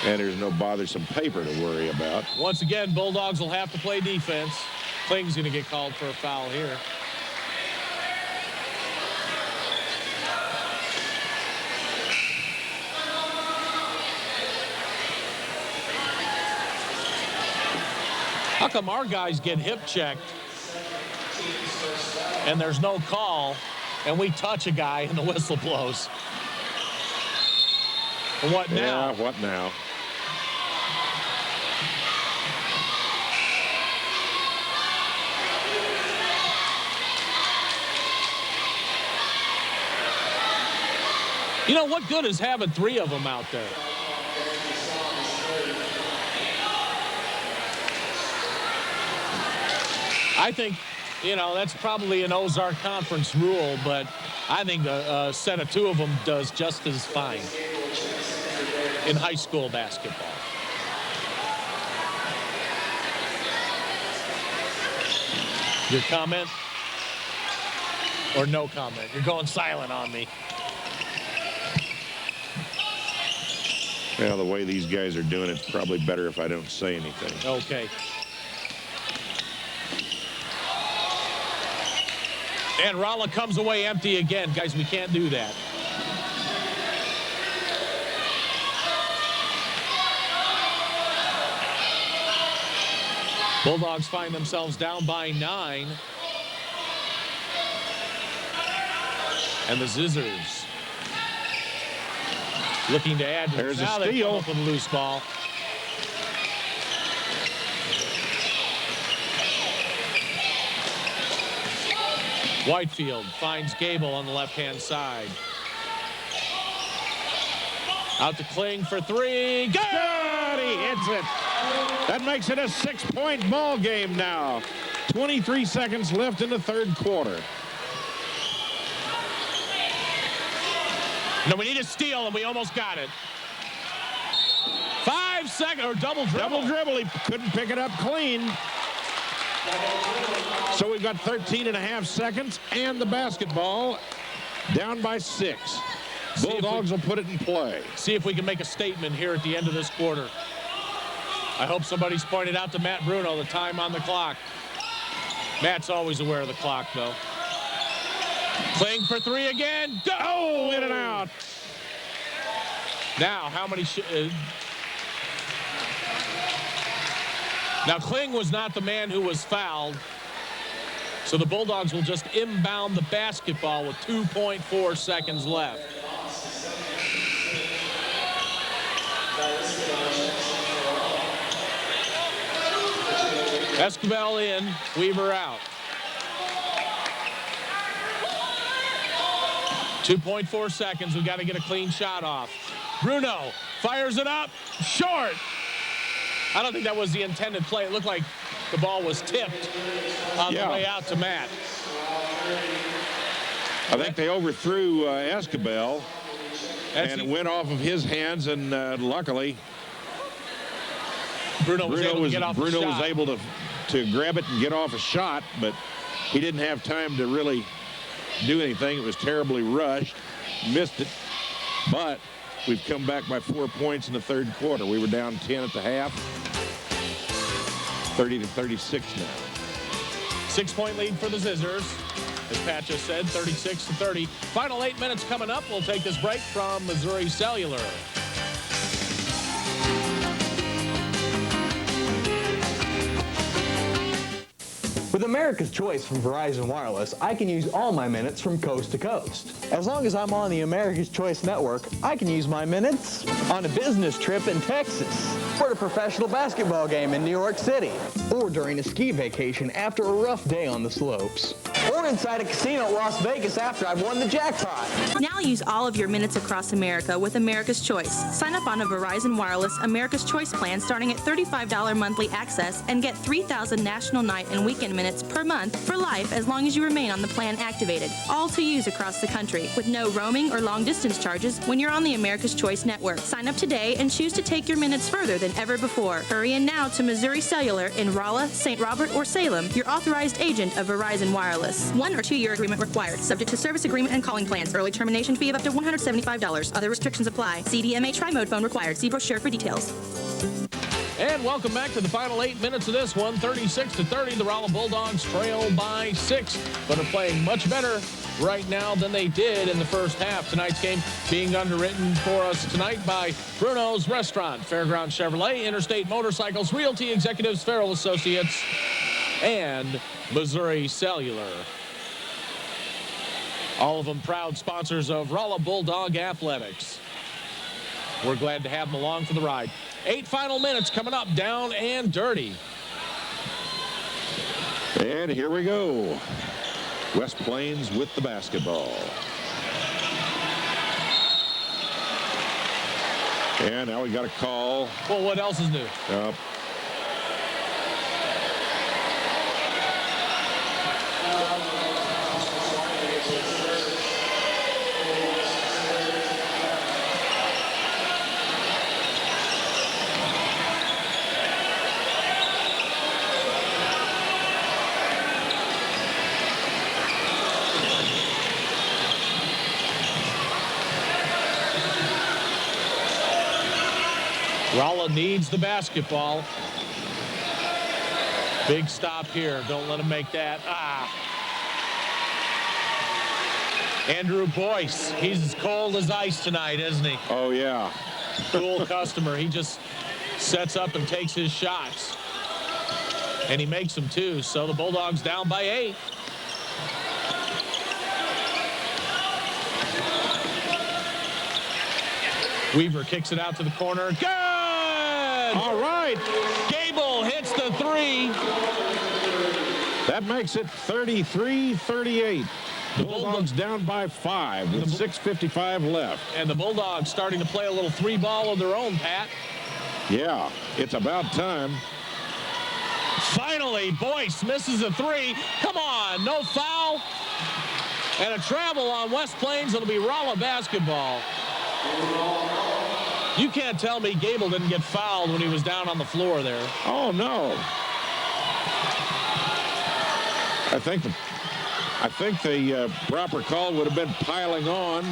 And there's no bothersome paper to worry about. Once again, Bulldogs will have to play defense. Kling's going to get called for a foul here. How come our guys get hip checked and there's no call, and we touch a guy and the whistle blows? What now? Yeah, what now? You know, what good is having 3 of them out there? I think, you know, that's probably an Ozark Conference rule, but I think a set of 2 of them does just as fine in high school basketball. Your comment? Or no comment? You're going silent on me. Well, the way these guys are doing it's probably better if I don't say anything. Okay. And Rolla comes away empty again. Guys, we can't do that. Bulldogs find themselves down by 9. And the Zizzers looking to add. There's now a they steal. come up with a loose ball. Whitefield finds Gable on the left-hand side. Out to Kling for 3. Good! He hits it. That makes it a 6-point ball game now. 23 seconds left in the third quarter. No, we need a steal, and we almost got it. 5 seconds, or double dribble. Double dribble. He couldn't pick it up clean. So we've got 13 and a half seconds, and the basketball down by 6. Bulldogs will put it in play. See if we can make a statement here at the end of this quarter. I hope somebody's pointed out to Matt Bruno the time on the clock. Matt's always aware of the clock, though. Kling for 3 again. Go! Oh, in and out. Now, how many... Now, Kling was not the man who was fouled. So the Bulldogs will just inbound the basketball with 2.4 seconds left. Escobar in, Weaver out. 2.4 seconds. We've got to get a clean shot off. Bruno fires it up. Short. I don't think that was the intended play. It looked like the ball was tipped on the way out to Matt. I think they overthrew Escobar, and it went off of his hands, and luckily Bruno was able to get off the shot. was able to grab it and get off a shot, but he didn't have time to really do anything. It was terribly rushed. Missed it. But we've come back by 4 points in the third quarter. We were down 10 at the half. 30-36 now. 6-point lead for the Zizzers. As Pat just said, 36-30. Final 8 minutes coming up. We'll take this break from Missouri Cellular. With America's Choice from Verizon Wireless, I can use all my minutes from coast to coast. As long as I'm on the America's Choice network, I can use my minutes on a business trip in Texas, or a professional basketball game in New York City, or during a ski vacation after a rough day on the slopes, or inside a casino at Las Vegas after I've won the jackpot. Now use all of your minutes across America with America's Choice. Sign up on a Verizon Wireless America's Choice plan starting at $35 monthly access and get 3,000 national night and weekend minutes per month for life as long as you remain on the plan activated. All to use across the country with no roaming or long distance charges when you're on the America's Choice network. Sign up today and choose to take your minutes further than ever before. Hurry in now to Missouri Cellular in Rolla, St. Robert, or Salem, your authorized agent of Verizon Wireless. 1 or 2 year agreement required, subject to service agreement and calling plans. Early termination fee of up to $175. Other restrictions apply. CDMA tri-mode phone required. See brochure for details. And welcome back to the final 8 minutes of this one. 36-30, the Rolla Bulldogs trail by 6, but are playing much better right now than they did in the first half. Tonight's game being underwritten for us tonight by Bruno's Restaurant, Fairground Chevrolet, Interstate Motorcycles, Realty Executives, Farrell Associates, and Missouri Cellular. All of them proud sponsors of Rolla Bulldog Athletics. We're glad to have them along for the ride. 8 final minutes coming up, down and dirty. And here we go. West Plains with the basketball. And now we got a call. Well, what else is new? Rolla needs the basketball. Big stop here. Don't let him make that. Andrew Boyce. He's as cold as ice tonight, isn't he? Oh, yeah. Cool customer. He just sets up and takes his shots. And he makes them, too. So the Bulldogs down by 8. Weaver kicks it out to the corner. Good! All right. Gable hits the 3. That makes it 33-38. The Bulldogs down by 5 with 6:55 left. And the Bulldogs starting to play a little 3-ball of their own, Pat. Yeah, it's about time. Finally, Boyce misses a 3. Come on, no foul. And a travel on West Plains. It'll be Rolla basketball. You can't tell me Gable didn't get fouled when he was down on the floor there. Oh, no. I think the proper call would have been piling on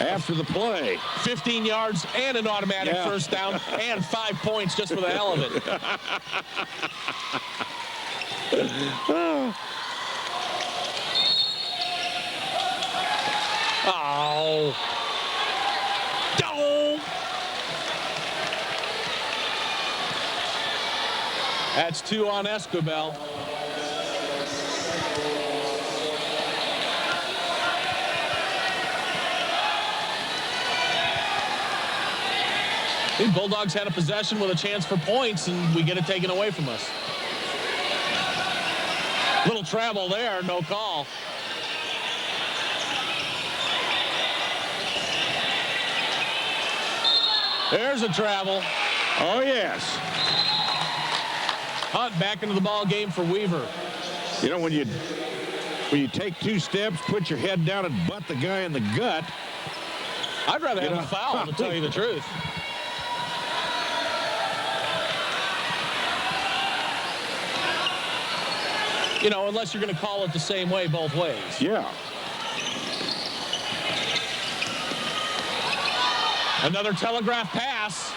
after the play. 15 yards and an automatic first down and 5 points just for the hell of it. Oh. That's 2 on Esquivel. The Bulldogs had a possession with a chance for points, and we get it taken away from us. Little travel there, no call. There's a travel. Oh, yes. Hunt back into the ball game for Weaver. You know, when you take 2 steps, put your head down and butt the guy in the gut. I'd rather have a foul, to tell you the truth. You know, unless you're going to call it the same way both ways. Yeah. Another telegraph pass.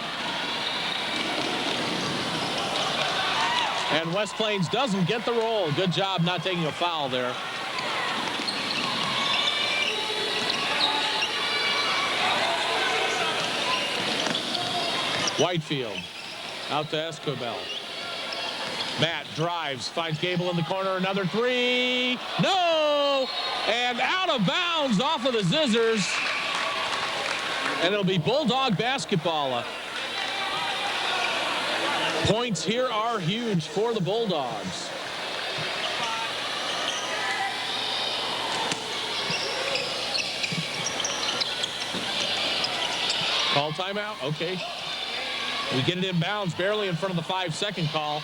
And West Plains doesn't get the roll. Good job not taking a foul there. Whitefield out to Esquivel. Matt drives, finds Gable in the corner, another 3. No! And out of bounds off of the Zizzers. And it'll be Bulldog basketball. Points here are huge for the Bulldogs. Call timeout? Okay. We get it in bounds, barely in front of the 5-second call.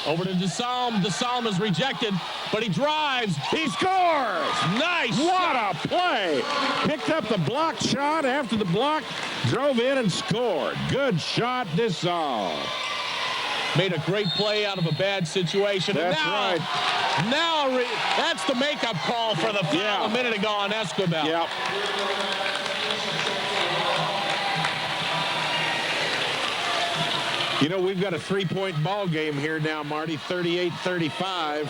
Over to DeSalm. DeSalm is rejected, but he drives. He scores! Nice! What a play! Picked up the block shot after the block, drove in and scored. Good shot, DeSalm. Made a great play out of a bad situation. That's right. Now that's the makeup call for the foul a minute ago on Esquivel. Yep. You know, we've got a three-point ball game here now, Marty, 38-35.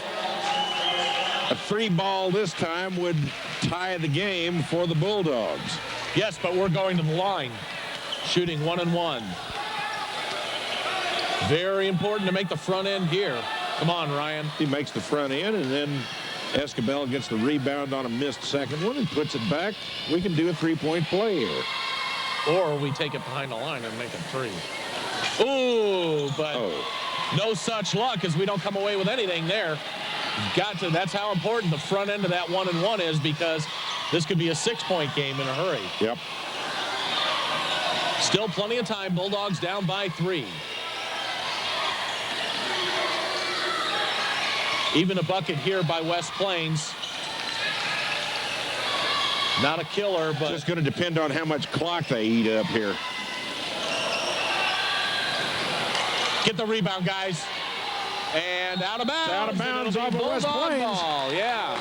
A three ball this time would tie the game for the Bulldogs. Yes, but we're going to the line, shooting 1-1. Very important to make the front end here. Come on, Ryan. He makes the front end, and then Escabel gets the rebound on a missed second one and puts it back. We can do a three-point play here. Or we take it behind the line and make it three. Ooh, but no such luck as we don't come away with anything there. Got to. That's how important the front end of that 1-1 is, because this could be a 6-point game in a hurry. Yep. Still plenty of time. Bulldogs down by 3. Even a bucket here by West Plains. Not a killer, but just going to depend on how much clock they eat up here. Get the rebound, guys. And out of bounds. It's out of bounds off of West Plains. Ball. Yeah.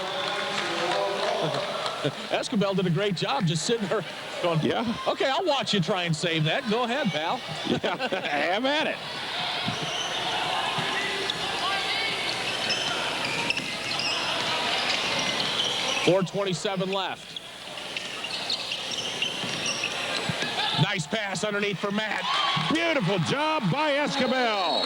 Escabel did a great job just sitting there going, yeah. Okay, I'll watch you try and save that. Go ahead, pal. Yeah, have at it. .427 left. Nice pass underneath for Matt. Beautiful job by Escabel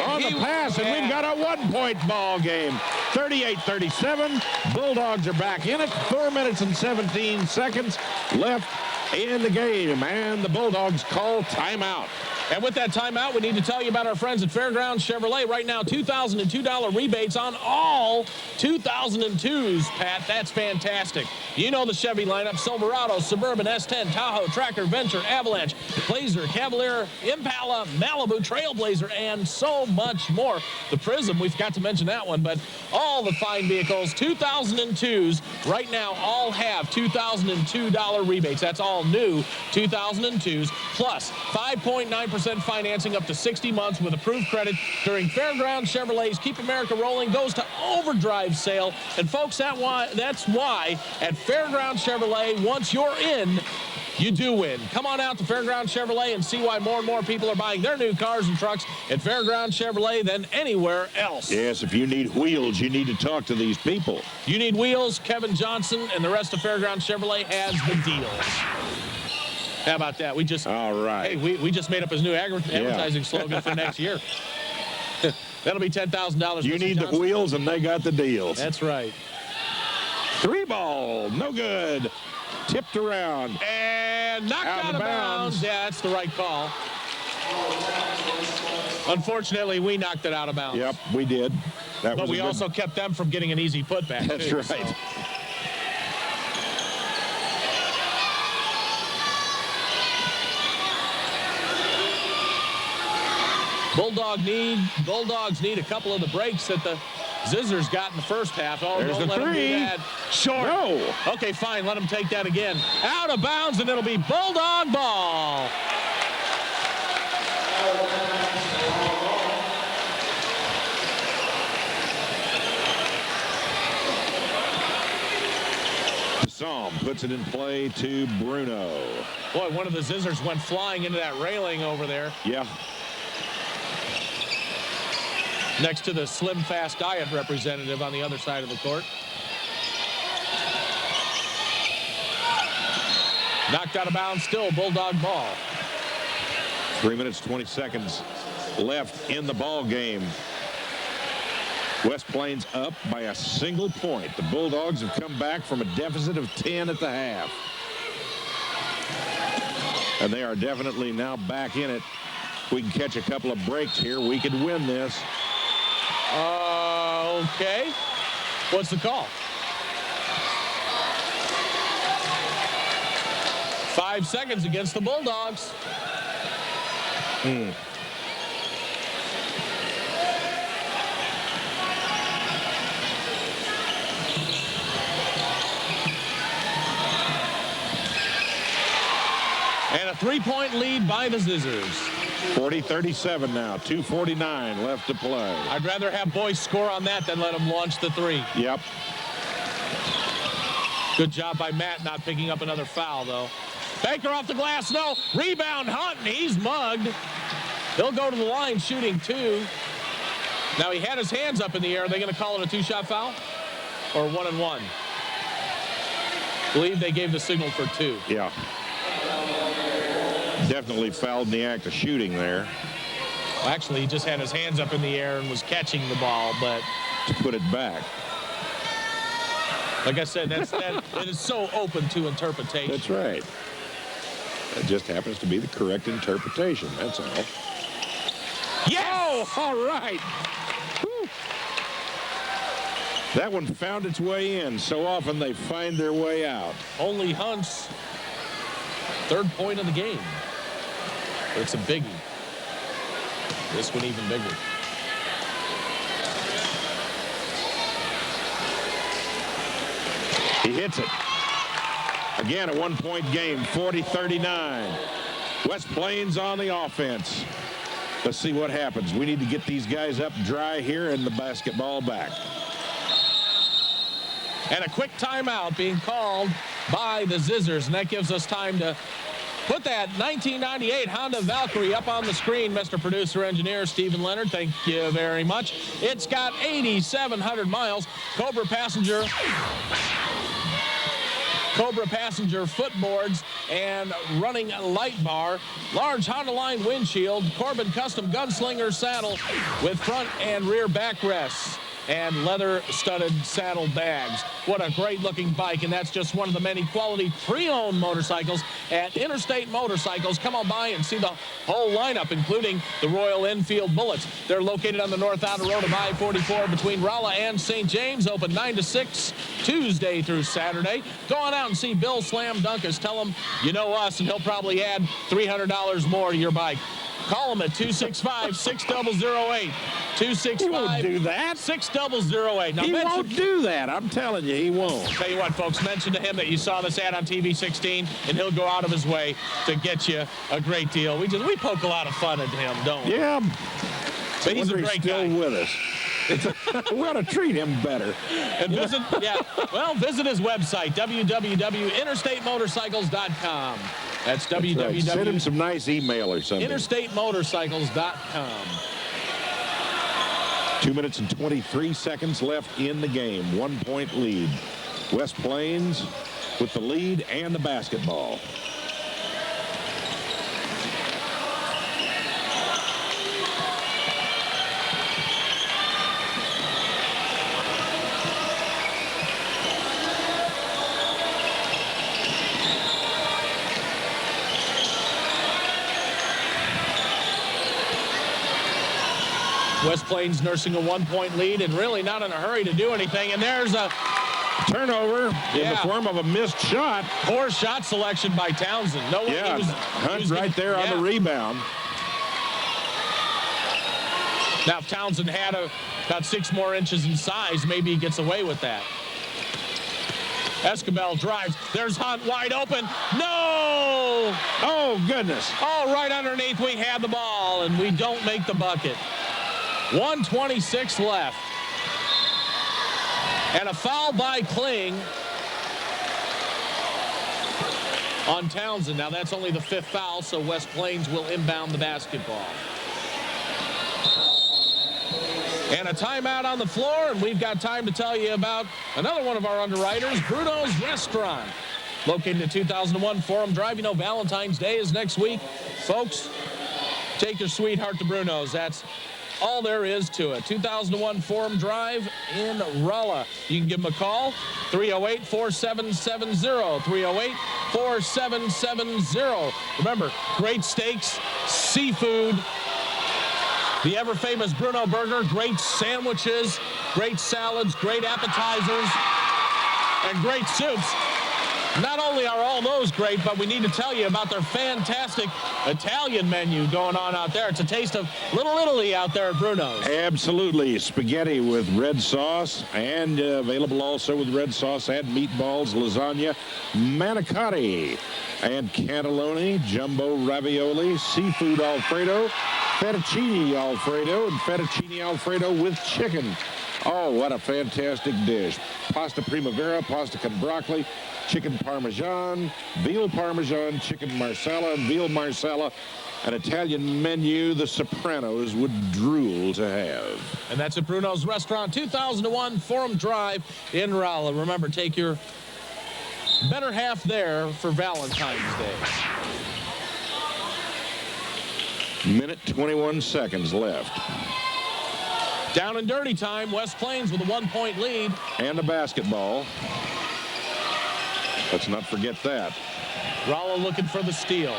on the pass, and we've got a 1-point ball game. 38-37. Bulldogs are back in it. 4 minutes and 17 seconds left in the game, and the Bulldogs call timeout. And with that timeout, we need to tell you about our friends at Fairgrounds Chevrolet. Right now, $2,002 rebates on all 2002s, Pat. That's fantastic. You know the Chevy lineup: Silverado, Suburban, S10, Tahoe, Tracker, Venture, Avalanche, Blazer, Cavalier, Impala, Malibu, Trailblazer, and so much more. The Prism, we've got to mention that one, but all the fine vehicles, 2002s, right now all have $2,002 rebates. That's all new 2002s, plus 5.9% financing up to 60 months with approved credit during Fairgrounds Chevrolet's Keep America Rolling goes to overdrive sale. And folks, that's why at Fairgrounds Chevrolet, once you're in, you do win. Come on out to Fairgrounds Chevrolet and see why more and more people are buying their new cars and trucks at Fairgrounds Chevrolet than anywhere else. Yes, if you need wheels, you need to talk to these people. You need wheels, Kevin Johnson and the rest of Fairgrounds Chevrolet has the deals. How about that? All right. Hey, we just made up his new advertising slogan for next year. That'll be $10,000. You need the wheels, and they got the deals. That's right. 3 ball, no good. Tipped around. And knocked out of bounds. Yeah, that's the right call. Unfortunately, we knocked it out of bounds. Yep, we did. But we also kept them from getting an easy putback. That's too, right. So. Bulldogs need a couple of the breaks that the Zizzers got in the first half. Oh, there's don't the let them do three. that. Short. No. Okay, fine. Let them take that again. Out of bounds, and it'll be Bulldog ball. Psalm puts it in play to Bruno. Boy, one of the Zizzers went flying into that railing over there. Yeah. Next to the Slim Fast Diet representative on the other side of the court. Knocked out of bounds, still Bulldog ball. 3 minutes, 20 seconds left in the ball game. West Plains up by a single point. The Bulldogs have come back from a deficit of 10 at the half. And they are definitely now back in it. If we can catch a couple of breaks here, we could win this. Okay. What's the call? 5 seconds against the Bulldogs. And a 3-point lead by the Zizzers. 40-37 now. 2:49 left to play. I'd rather have Boyce score on that than let him launch the 3. Yep. Good job by Matt not picking up another foul, though. Baker off the glass, no. Rebound, Hunt, and he's mugged. He'll go to the line shooting 2. Now, he had his hands up in the air. Are they going to call it a 2-shot foul or 1-and-1? I believe they gave the signal for 2. Yeah. Definitely fouled in the act of shooting there. Well, actually, he just had his hands up in the air and was catching the ball, but to put it back. Like I said, it is so open to interpretation. That's right. That just happens to be the correct interpretation. That's all. Yes! Oh, all right. Whew. That one found its way in. So often they find their way out. Only Hunt's 3rd point of the game. But it's a biggie. This one even bigger. He hits it. Again, a 1-point game, 40-39. West Plains on the offense. Let's see what happens. We need to get these guys up dry here and the basketball back. And a quick timeout being called by the Zizzers, and that gives us time to put that 1998 Honda Valkyrie up on the screen. Mr. Producer Engineer Stephen Leonard, thank you very much. It's got 8,700 miles. Cobra passenger footboards and running light bar, large Honda line windshield, Corbin custom gunslinger saddle with front and rear backrests, and leather-studded saddle bags. What a great-looking bike, and that's just one of the many quality pre-owned motorcycles at Interstate Motorcycles. Come on by and see the whole lineup, including the Royal Enfield Bullets. They're located on the north outer road of I-44 between Rolla and St. James, open 9 to 6, Tuesday through Saturday. Go on out and see Bill Slam Dunkus. Tell him you know us, and he'll probably add $300 more to your bike. Call him at 265-6008. 265. He won't do that. 6008. Now, He won't do that. I'm telling you, he won't. Tell you what, folks, mention to him that you saw this ad on TV 16, and he'll go out of his way to get you a great deal. We poke a lot of fun at him, don't we? Yeah. But he's a great still guy. with us. We ought to treat him better. And visit his website, www.interstatemotorcycles.com. That's Right. Send him some nice email or something. interstatemotorcycles.com. 2 minutes and 23 seconds left in the game. 1-point lead. West Plains with the lead and the basketball. West Plains nursing a 1-point lead and really not in a hurry to do anything. And there's a turnover in the form of a missed shot. Poor shot selection by Townsend. No way. Hunt's right there on the rebound. Now, if Townsend had about 6 more inches in size, maybe he gets away with that. Escobel drives. There's Hunt wide open. No! Oh, goodness. Oh, right underneath. We had the ball, and we don't make the bucket. 1:26 left. And a foul by Kling on Townsend. Now, that's only the 5th foul, so West Plains will inbound the basketball. And a timeout on the floor, and we've got time to tell you about another one of our underwriters, Bruno's Restaurant. Located at 2001 Forum Drive. You know, Valentine's Day is next week. Folks, take your sweetheart to Bruno's. That's all there is to it. 2001 Forum Drive in Rolla. You can give them a call, 308-4770, 308-4770. Remember, great steaks, seafood, the ever-famous Bruno Burger, great sandwiches, great salads, great appetizers, and great soups. Not only are all those great, but we need to tell you about their fantastic Italian menu going on out there. It's a taste of Little Italy out there at Bruno's. Absolutely. Spaghetti with red sauce, and available also with red sauce and meatballs, lasagna, manicotti, and cannelloni, jumbo ravioli, seafood Alfredo, fettuccine Alfredo, and fettuccine Alfredo with chicken. Oh, what a fantastic dish. Pasta primavera, pasta con broccoli, chicken parmesan, veal parmesan, chicken marsala, and veal marsala. An Italian menu the Sopranos would drool to have. And that's at Bruno's Restaurant, 2001 Forum Drive in Rolla. Remember, take your better half there for Valentine's Day. Minute 21 seconds left. Down and dirty time. West Plains with a 1-point lead. And a basketball. Let's not forget that. Rolla looking for the steal.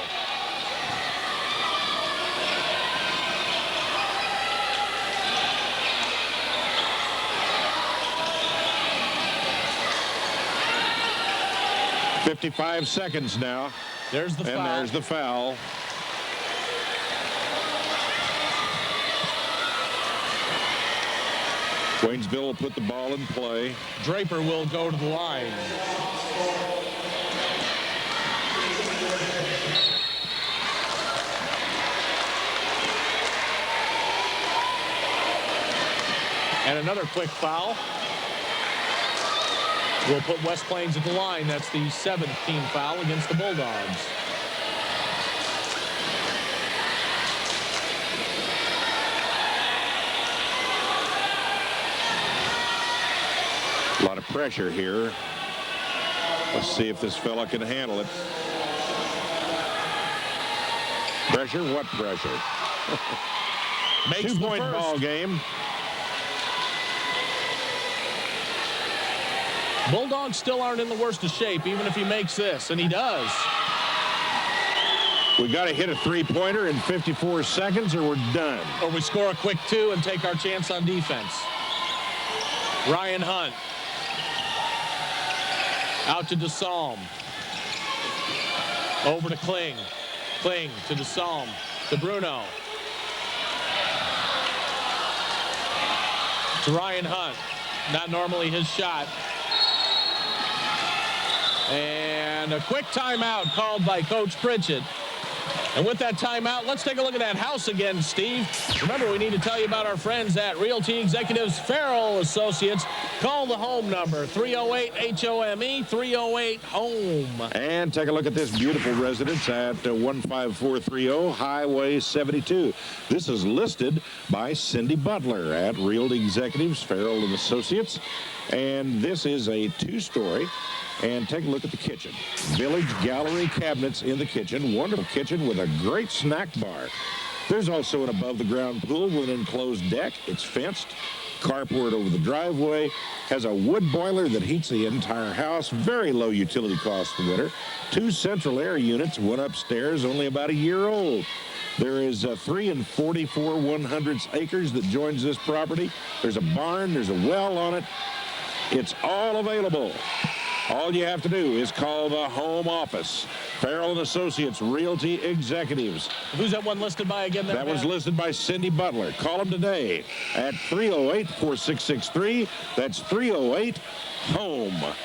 .55 seconds now. There's the foul. And there's the foul. Waynesville will put the ball in play. Draper will go to the line. And another quick foul. We'll put West Plains at the line. That's the 7th team foul against the Bulldogs. A lot of pressure here. Let's see if this fella can handle it. Pressure? What pressure? Makes 2-point ball game. Bulldogs still aren't in the worst of shape, even if he makes this, and he does. We got to hit a 3-pointer in 54 seconds or we're done. Or we score a quick 2 and take our chance on defense. Ryan Hunt. Out to DeSalm. Over to Kling. Kling to DeSalm. To Bruno. To Ryan Hunt. Not normally his shot. And a quick timeout called by Coach Pritchett. And with that timeout, let's take a look at that house again, Steve. Remember, we need to tell you about our friends at Realty Executives Farrell Associates. Call the home number, 308-HOME, 308-HOME. And take a look at this beautiful residence at 15430 Highway 72. This is listed by Cindy Butler at Realty Executives Farrell and Associates. And this is a 2-story. And take a look at the kitchen. Village gallery cabinets in the kitchen. Wonderful kitchen with a great snack bar. There's also an above-the-ground pool with an enclosed deck. It's fenced. Carport over the driveway. Has a wood boiler that heats the entire house. Very low utility cost in the winter. 2 central air units. One upstairs, only about a year old. There is 3 44 1/100 acres that joins this property. There's a barn. There's a well on it. It's all available. All you have to do is call the home office. Farrell and Associates Realty Executives. Who's that one listed by again? That was listed by Cindy Butler. Call them today at 308-4663. That's 308-HOME.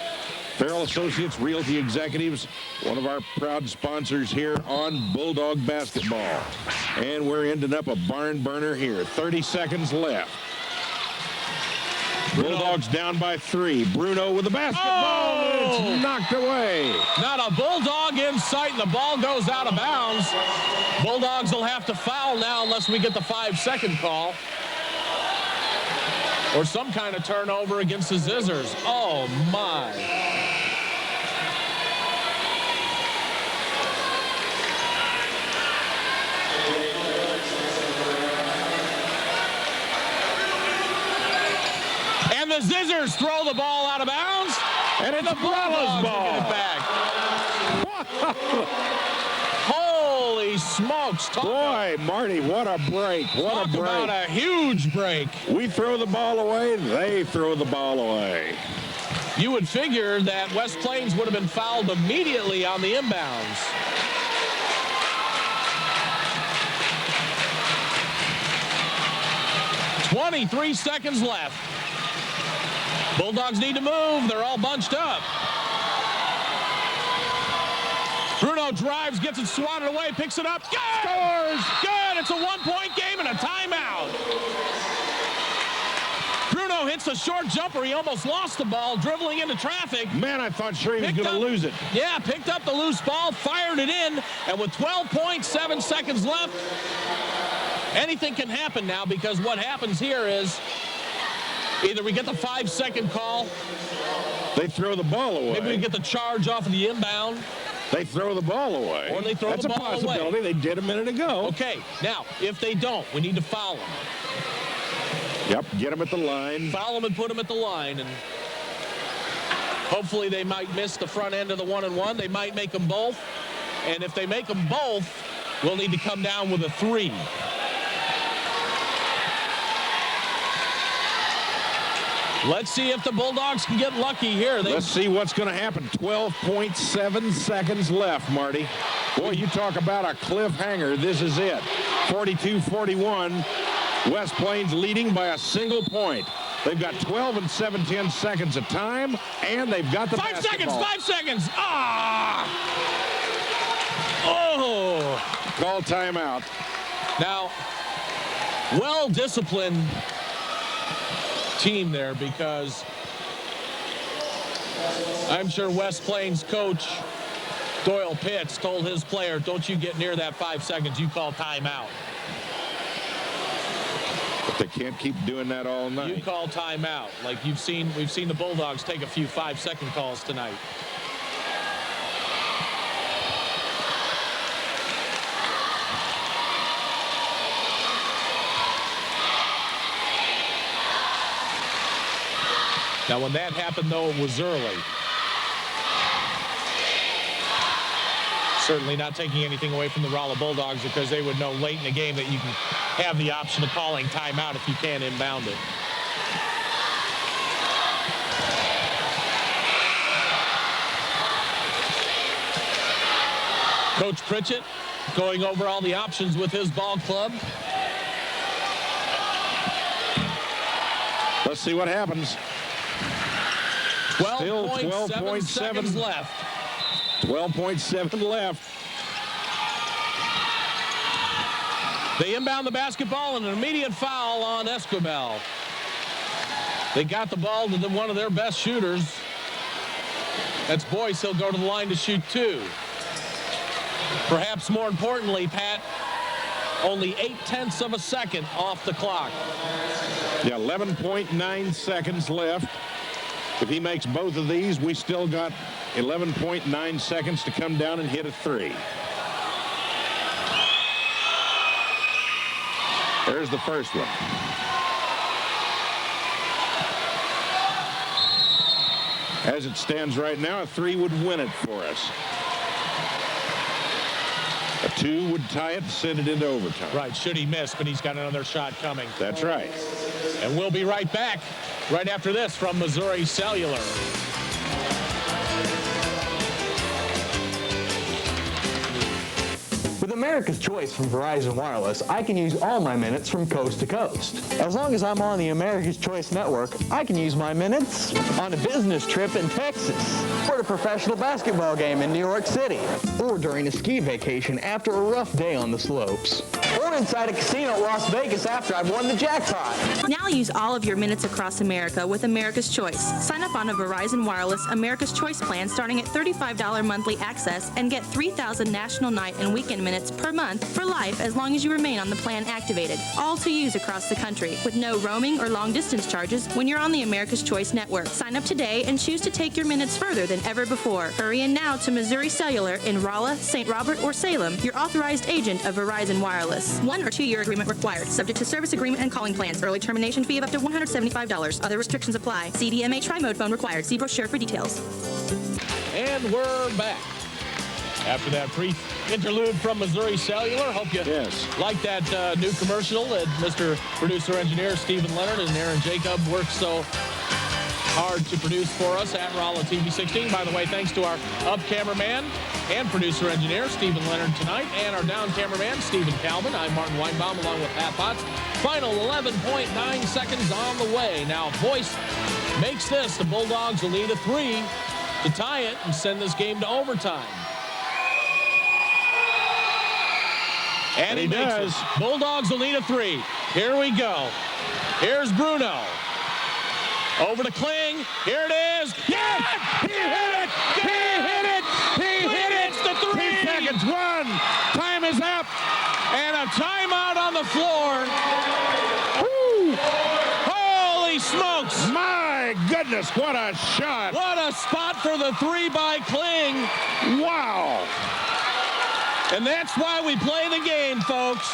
Farrell Associates Realty Executives, one of our proud sponsors here on Bulldog Basketball. And we're ending up a barn burner here. 30 seconds left. Bulldogs down by 3. Bruno with the basketball. Oh! It's knocked away. Not a Bulldog in sight, and the ball goes out of bounds. Bulldogs will have to foul now unless we get the 5-second call. Or some kind of turnover against the Zizzers. Oh, my. And the Zizzers throw the ball out of bounds. And it's the Rolla's ball. Get it back. Holy smokes. Boy, Marty, what a break. What a break. Talk about a huge break. We throw the ball away, they throw the ball away. You would figure that West Plains would have been fouled immediately on the inbounds. .23 seconds left. Bulldogs need to move. They're all bunched up. Bruno drives, gets it swatted away, picks it up. Good! Scores! Good! It's a 1-point game and a timeout. Bruno hits makes a short jumper. He almost lost the ball, dribbling into traffic. Man, I thought sure he was going to lose it. Yeah, picked up the loose ball, fired it in, and with 12.7 seconds left, anything can happen now, because what happens here is either we get the 5-second call. They throw the ball away. Maybe we get the charge off of the inbound. They throw the ball away. Or they throw the ball away. That's a possibility. They did a minute ago. Okay, now, if they don't, we need to foul them. Yep, get them at the line. Foul them and put them at the line, and hopefully they might miss the front end of the 1-and-1. They might make them both, and if they make them both, we'll need to come down with a 3. Let's see if the Bulldogs can get lucky here. Let's see what's going to happen. 12.7 seconds left, Marty. Boy, you talk about a cliffhanger. This is it. 42-41. West Plains leading by a single point. They've got 12 and 7/10 seconds of time, and they've got the 5 seconds, basketball. 5 seconds. Ah! Oh! Call timeout. Now, well-disciplined team there, because I'm sure West Plains coach Doyle Pitts told his player, don't you get near that 5 seconds, you call timeout. But they can't keep doing that all night. You call timeout. Like we've seen the Bulldogs take a few 5-second calls tonight. Now, when that happened, though, it was early. Certainly not taking anything away from the Rolla Bulldogs, because they would know late in the game that you can have the option of calling timeout if you can't inbound it. Coach Pritchett going over all the options with his ball club. Let's see what happens. 12.7 seconds left. 12.7 left. They inbound the basketball, and an immediate foul on Esquivel. They got the ball to one of their best shooters. That's Boyce. He'll go to the line to shoot 2. Perhaps more importantly, Pat, only 0.8 of a second off the clock. Yeah, 11.9 seconds left. If he makes both of these, we still got 11.9 seconds to come down and hit a 3. There's the first one. As it stands right now, a 3 would win it for us. A 2 would tie it and send it into overtime. Right, should he miss, but he's got another shot coming. That's right. And we'll be right back right after this from Missouri Cellular. With America's Choice from Verizon Wireless, I can use all my minutes from coast to coast. As long as I'm on the America's Choice network, I can use my minutes on a business trip in Texas, or at a professional basketball game in New York City, or during a ski vacation after a rough day on the slopes, or inside a casino at Las Vegas after I've won the jackpot. Now use all of your minutes across America with America's Choice. Sign up on a Verizon Wireless America's Choice plan starting at $35 monthly access and get 3,000 national night and weekend minutes per month for life as long as you remain on the plan activated. All to use across the country with no roaming or long distance charges when you're on the America's Choice network. Sign up today and choose to take your minutes further than ever before. Hurry in now to Missouri Cellular in Rolla, St. Robert, or Salem, your authorized agent of Verizon Wireless. 1 or 2 year agreement required, subject to service agreement and calling plans. Early termination fee of up to $175. Other restrictions apply. CDMA tri-mode phone required. See brochure for details. And we're back. After that brief interlude from Missouri Cellular, hope you like that new commercial that Mr. Producer Engineer Stephen Leonard and Aaron Jacob worked so hard to produce for us at Rolla TV 16. By the way, thanks to our up cameraman and producer engineer Stephen Leonard tonight, and our down cameraman Stephen Calvin. I'm Martin Weinbaum along with Pat Potts. Final 11.9 seconds on the way. Now, if Boyce makes this, the Bulldogs will need a 3 to tie it and send this game to overtime. And he does. Bulldogs will need a 3. Here we go. Here's Bruno. Over to Kling. Here it is. Yes! He hit it! He hit it! He hit it! It's the 3. 2 seconds. 1. Time is up. And a timeout on the floor. Woo! Holy smokes. My goodness, what a shot. What a spot for the 3 by Kling. Wow. And that's why we play the game, folks.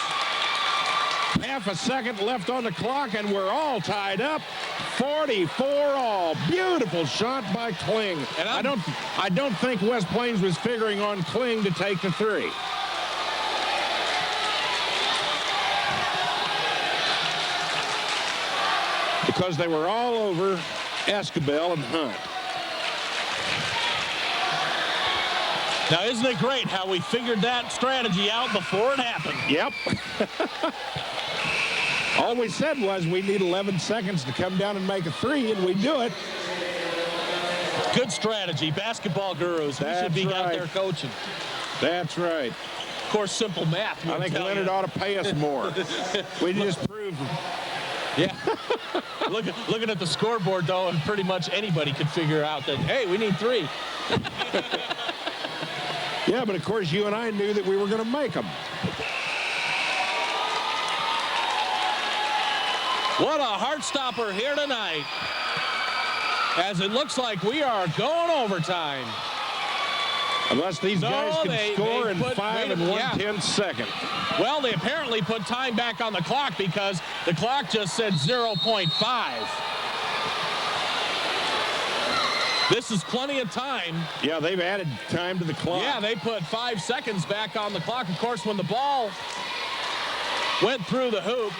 Half a second left on the clock, and we're all tied up. 44 all. Beautiful shot by Kling. And I don't think West Plains was figuring on Kling to take the 3. Because they were all over Escabel and Hunt. Now, isn't it great how we figured that strategy out before it happened? Yep. All we said was we need 11 seconds to come down and make a 3, and we do it. Good strategy. Basketball gurus. We should be out there coaching. That's right. Of course, simple math. I think Leonard ought to pay us more. We just proved. Yeah. Looking at the scoreboard, though, and pretty much anybody could figure out that, hey, we need 3. Yeah, but of course you and I knew that we were going to make them. What a heart stopper here tonight. As it looks like we are going overtime. Unless these guys can score in 5 and 1/10 seconds. Well, they apparently put time back on the clock because the clock just said 0.5. This is plenty of time. Yeah, they've added time to the clock. Yeah, they put 5 seconds back on the clock. Of course, when the ball went through the hoop,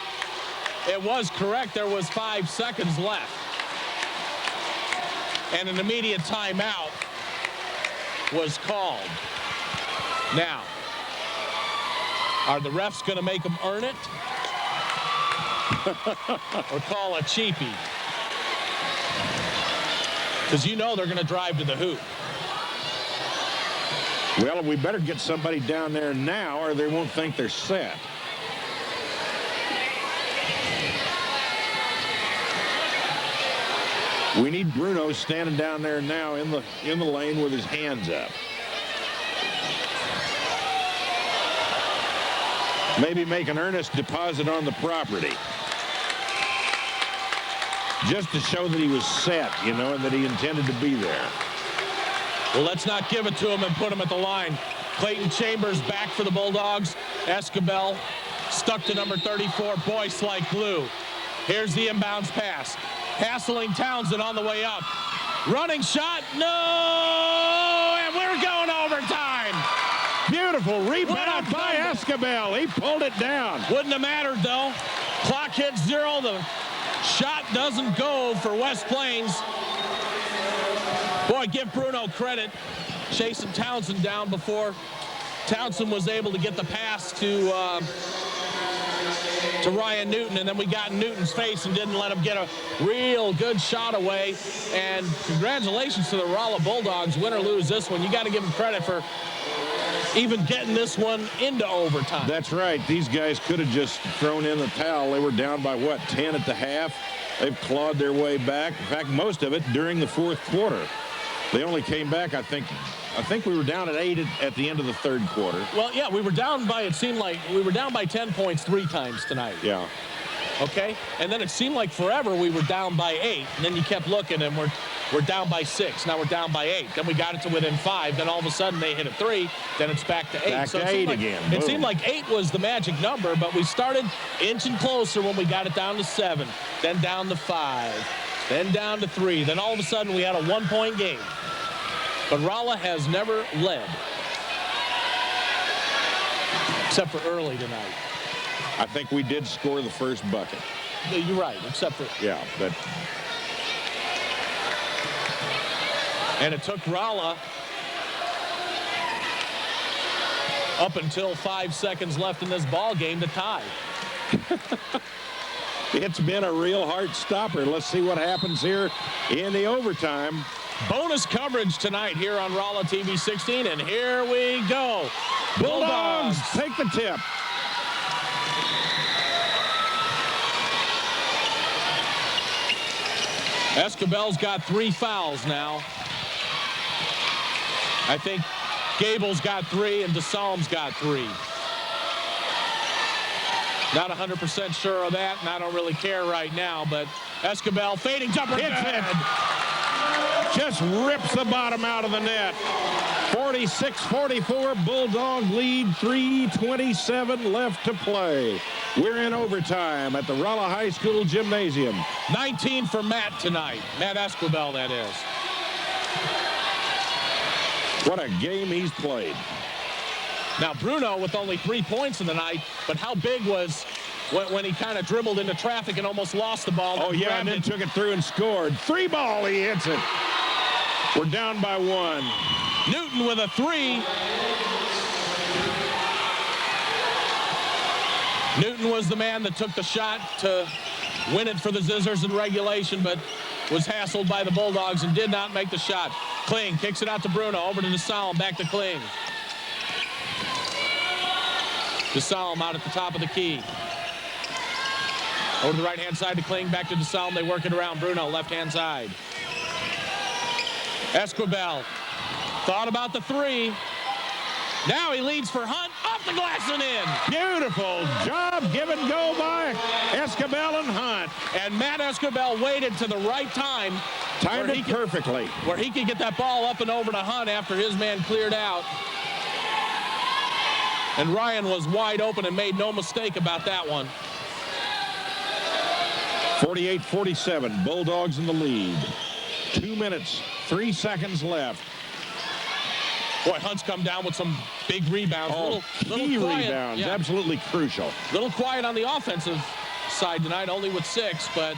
it was correct. There was 5 seconds left. And an immediate timeout was called. Now, are the refs going to make them earn it? Or call a cheapie? Because you know they're going to drive to the hoop. Well, we better get somebody down there now or they won't think they're set. We need Bruno standing down there now in the lane with his hands up. Maybe make an earnest deposit on the property. Just to show that he was set, you know, and that he intended to be there. Well, let's not give it to him and put him at the line. Clayton Chambers back for the Bulldogs. Escabel stuck to number 34, Boyce like glue. Here's the inbounds pass. Hassling Townsend on the way up. Running shot, no! And we're going overtime. Beautiful rebound by Escabel. He pulled it down. Wouldn't have mattered, though. Clock hits 0. The shot doesn't go for West Plains. Boy, give Bruno credit. Chasing Townsend down before Townsend was able to get the pass to Ryan Newton, and then we got in Newton's face and didn't let him get a real good shot away. And congratulations to the Rolla Bulldogs. Win or lose this one, you got to give them credit for even getting this one into overtime. That's right. These guys could have just thrown in the towel. They were down by, what, 10 at the half? They've clawed their way back. In fact, most of it during the fourth quarter. They only came back, I think we were down at 8 at the end of the third quarter. Well, yeah, we were down by, it seemed like we were down by 10 points 3 times tonight. Yeah. Okay? And then it seemed like forever we were down by 8. And then you kept looking and we're down by 6. Now we're down by 8. Then we got it to within 5. Then all of a sudden they hit a 3. Then it's back to 8. Back to 8 again. It seemed like 8 was the magic number, but we started inching closer when we got it down to 7. Then down to 5. Then down to 3. Then all of a sudden we had a 1-point game. But Rolla has never led. Except for early tonight. I think we did score the first bucket. Yeah, you're right, except for... Yeah, but... And it took Rolla up until 5 seconds left in this ball game to tie. It's been a real heart stopper. Let's see what happens here in the overtime. Bonus coverage tonight here on Rolla TV 16, and here we go. Bulldogs take the tip. Escobel's got 3 fouls now. I think Gable's got 3 and DeSalm's got 3. Not 100% sure of that, and I don't really care right now, but Escobel fading jumper. Hits it. Just rips the bottom out of the net. 46-44, Bulldog lead, 3:27 left to play. We're in overtime at the Rolla High School Gymnasium. 19 for Matt tonight. Matt Escobel, that is. What a game he's played. Now, Bruno with only 3 points in the night, but how big was when he kind of dribbled into traffic and almost lost the ball. Oh, yeah, and then took it through and scored. 3-ball, he hits it. We're down by 1. Newton with a 3. Newton was the man that took the shot to win it for the Zizzers in regulation, but was hassled by the Bulldogs and did not make the shot. Kling kicks it out to Bruno, over to DeSalm, back to Kling. DeSalm out at the top of the key. Over to the right-hand side to Kling, back to DeSalm. They work it around. Bruno, left-hand side. Escobel thought about the 3. Now he leads for Hunt, off the glass and in. Beautiful job, give and go by Escobel and Hunt. And Matt Escobel waited to the right time. Timed it perfectly. Where he could get that ball up and over to Hunt after his man cleared out. And Ryan was wide open and made no mistake about that one. 48-47, Bulldogs in the lead. 2 minutes, 3 seconds left. Boy, Hunt's come down with some big rebounds. Key rebounds, yeah. Absolutely crucial. Little quiet on the offensive side tonight, only with 6, but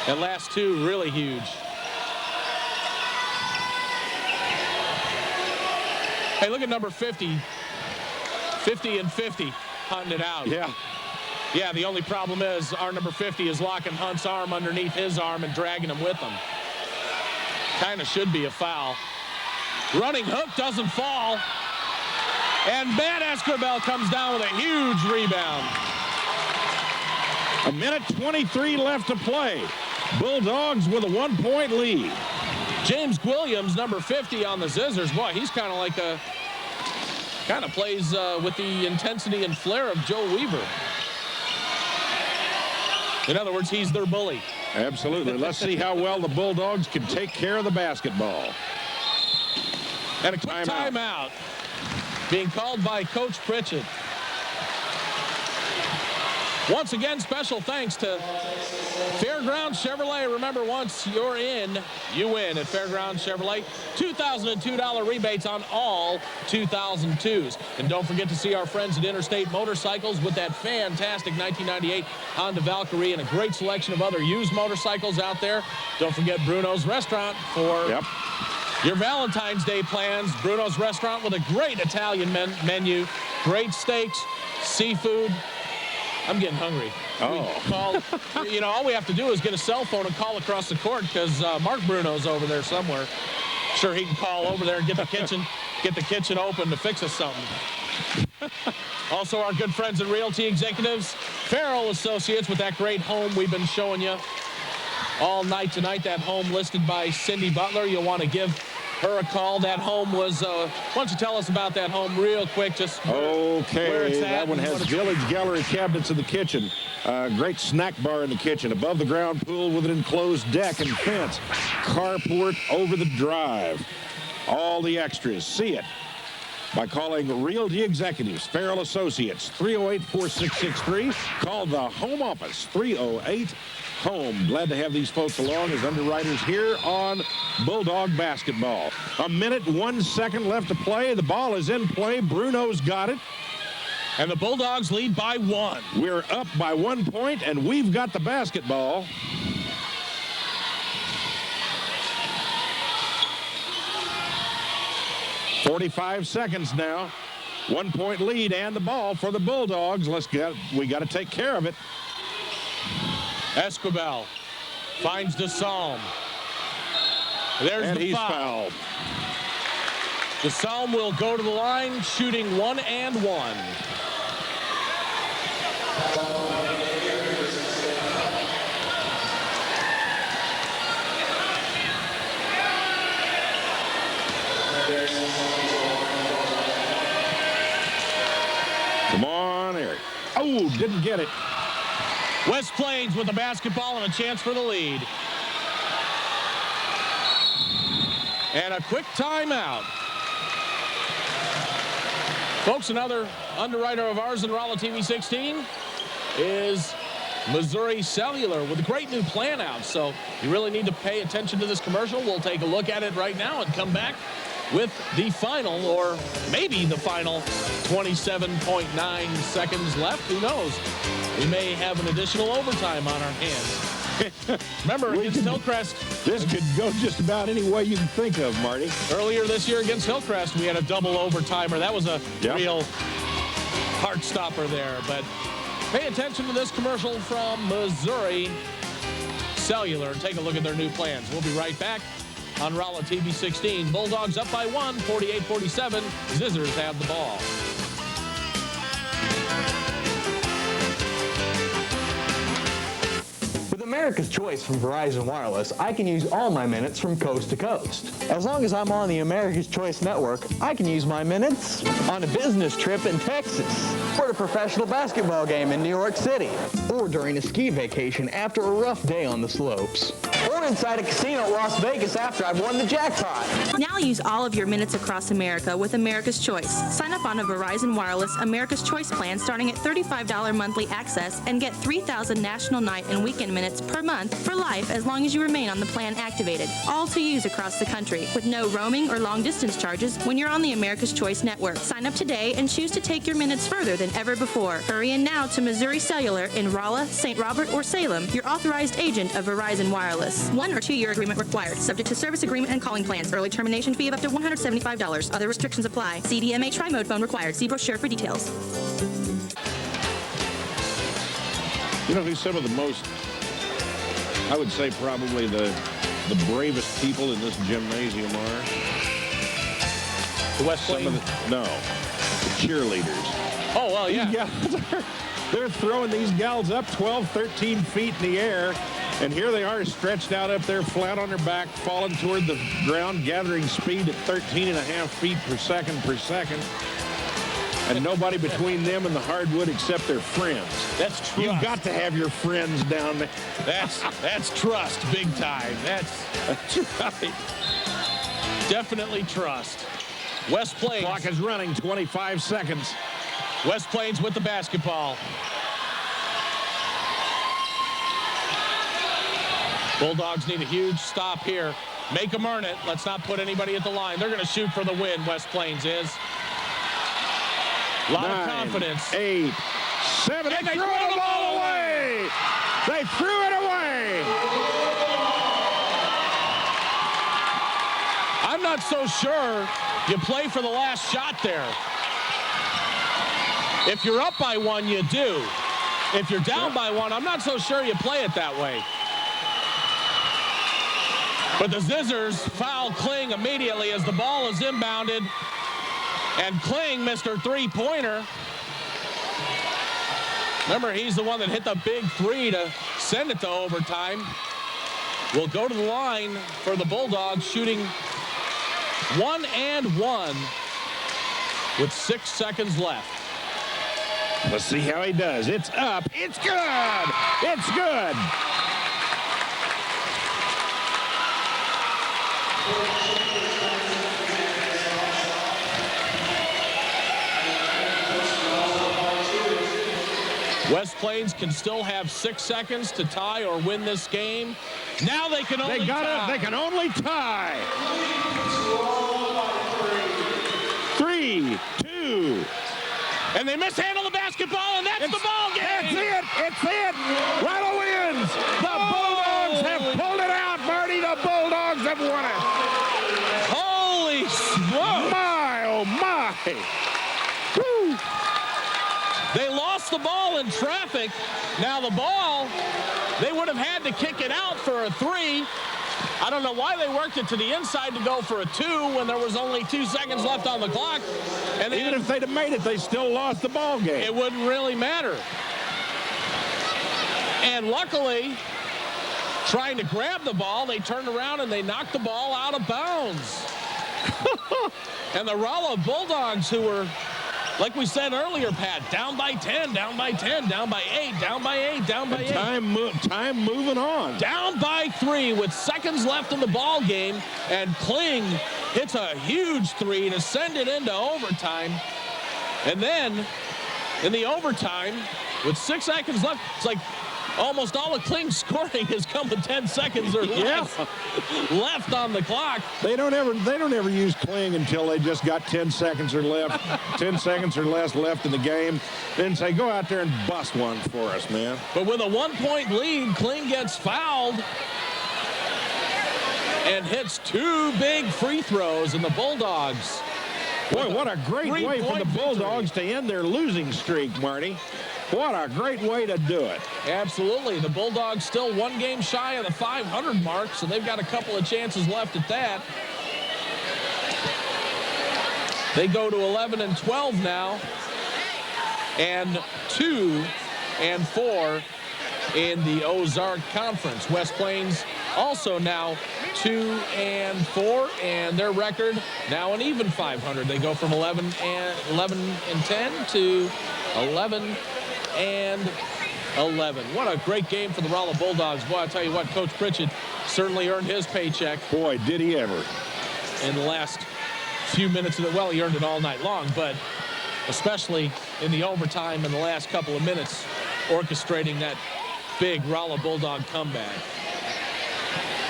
that last 2 really huge. Hey, look at number 50. 50 and 50, hunting it out. Yeah. Yeah, the only problem is our number 50 is locking Hunt's arm underneath his arm and dragging him with him. Kind of should be a foul. Running hook doesn't fall. And Matt Escobel comes down with a huge rebound. 1:23 left to play. Bulldogs with a 1-point lead. James Williams, number 50 on the Zizzers. Boy, he's kind of like a, plays with the intensity and flair of Joe Weaver. In other words, he's their bully. Absolutely. Let's see how well the Bulldogs can take care of the basketball. And a quick timeout being called by Coach Pritchett. Once again, special thanks to Fairgrounds Chevrolet. Remember, once you're in, you win at Fairgrounds Chevrolet. $2,002 rebates on all 2002s. And don't forget to see our friends at Interstate Motorcycles with that fantastic 1998 Honda Valkyrie and a great selection of other used motorcycles out there. Don't forget Bruno's Restaurant for your Valentine's Day plans. Bruno's Restaurant with a great Italian menu, great steaks, seafood. I'm getting hungry. All we have to do is get a cell phone and call across the court because Mark Bruno's over there somewhere. Sure, he can call over there and get the kitchen open to fix us something. Also, our good friends at Realty Executives, Farrell Associates, with that great home we've been showing you all night tonight. That home listed by Cindy Butler. You'll want to give her a call. That home was, why don't you tell us about that home real quick, just where it's at. That one has village gallery cabinets in the kitchen, great snack bar in the kitchen, above the ground pool with an enclosed deck and fence, carport over the drive. All the extras. See it by calling Realty Executives, Farrell Associates, 308-4663. Call the home office, 308-HOME. Glad to have these folks along as underwriters here on Bulldog basketball. 1:01 left to play. The ball is in play. Bruno's got it. And the Bulldogs lead by 1. We're up by 1 point, and we've got the basketball. .45 seconds now. 1 point lead and the ball for the Bulldogs. We got to take care of it. Escobel finds DeSalm. There's the foul. DeSalm will go to the line, shooting 1 and 1. didn't get it. West Plains with the basketball and a chance for the lead. And a quick timeout. Folks, another underwriter of ours in Rolla TV 16 is Missouri Cellular with a great new plan out. So you really need to pay attention to this commercial. We'll take a look at it right now and come back with the final, or maybe the final 27.9 seconds left. Who knows? We may have an additional overtime on our hands. Remember, against Hillcrest, this could go just about any way you can think of, Marty. Earlier this year against Hillcrest, we had a double overtimer. That was a real heart stopper there. But pay attention to this commercial from Missouri Cellular and take a look at their new plans. We'll be right back on Rolla TV 16. Bulldogs up by 1, 48-47. Zizzers have the ball. With America's Choice from Verizon Wireless, I can use all my minutes from coast to coast. As long as I'm on the America's Choice network, I can use my minutes on a business trip in Texas, or at a professional basketball game in New York City, or during a ski vacation after a rough day on the slopes, or inside a casino at Las Vegas after I've won the jackpot. Now use all of your minutes across America with America's Choice. Sign up on a Verizon Wireless America's Choice plan starting at $35 monthly access and get 3,000 national night and weekend minutes per month for life as long as you remain on the plan activated. All to use across the country with no roaming or long distance charges when you're on the America's Choice network. Sign up today and choose to take your minutes further than ever before. Hurry in now to Missouri Cellular in Rolla, St. Robert, or Salem, your authorized agent of Verizon Wireless. 1 or 2 year agreement required, subject to service agreement and calling plans. Early termination fee of up to $175. Other restrictions apply. CDMA tri-mode phone required. See brochure for details. You know who some of the most, I would say probably the bravest people in this gymnasium are? The West Plains? No, the cheerleaders. Oh, well, yeah. They're throwing these gals up 12, 13 feet in the air, and here they are stretched out up there, flat on their back, falling toward the ground, gathering speed at 13.5 feet per second. And nobody between them and the hardwood except their friends. That's trust. You've got to have your friends down there. That's trust, big time. That's right. Definitely trust. West Plains. Clock is running, 25 seconds. West Plains with the basketball. Bulldogs need a huge stop here. Make them earn it. Let's not put anybody at the line. They're going to shoot for the win, West Plains is. A lot of confidence. 8, 7, and they threw the ball away. They threw it away. I'm not so sure you play for the last shot there. If you're up by 1, you do. If you're down by 1, I'm not so sure you play it that way. But the Zizzers foul Kling immediately as the ball is inbounded. And Kling missed her three-pointer. Remember, he's the one that hit the big 3 to send it to overtime. Will go to the line for the Bulldogs, shooting 1 and 1 with 6 seconds left. Let's see how he does. It's up. It's good. It's good. West Plains can still have 6 seconds to tie or win this game. Now they can only tie. They can only tie. 3, 2. And they mishandle the basketball, and that's the ball game. That's it. It's it. Rolla wins. The Bulldogs have pulled it out, Marty. The Bulldogs have won it. Holy smokes. My, oh, my. Woo. They lost the ball in traffic. Now the ball, they would have had to kick it out for a 3. I don't know why they worked it to the inside to go for a 2 when there was only 2 seconds left on the clock. And even if they'd have made it, they still lost the ball game. It wouldn't really matter. And luckily, trying to grab the ball, they turned around and they knocked the ball out of bounds. And the Rolla Bulldogs, who were Like we said earlier, Pat, down by 10, down by 10, down by 8, down by 8, down by 8. Time moving on. Down by 3 with seconds left in the ball game, and Kling hits a huge 3 to send it into overtime. And then in the overtime, with 6 seconds left, it's like almost all of Kling's scoring has come with 10 seconds or less left on the clock. They don't ever use Kling until they just got 10 seconds or left, 10 seconds or less left in the game. Then say, go out there and bust one for us, man. But with a 1-point lead, Kling gets fouled and hits 2 big free throws, and the Bulldogs. Boy, what a great way for the Bulldogs to end their losing streak, Marty. What a great way to do it. Absolutely. The Bulldogs still 1 game shy of the 500 mark, so they've got a couple of chances left at that. They go to 11-12 now, and 2-4 in the Ozark Conference. West Plains also now 2-4, and their record now an even 500. They go from 11-10 to 11-11. What a great game for the Rolla Bulldogs. Boy, I tell you what, Coach Pritchett certainly earned his paycheck. Boy, did he ever. In the last few minutes of it. Well, he earned it all night long, but especially in the overtime in the last couple of minutes, orchestrating that big Rolla Bulldog comeback.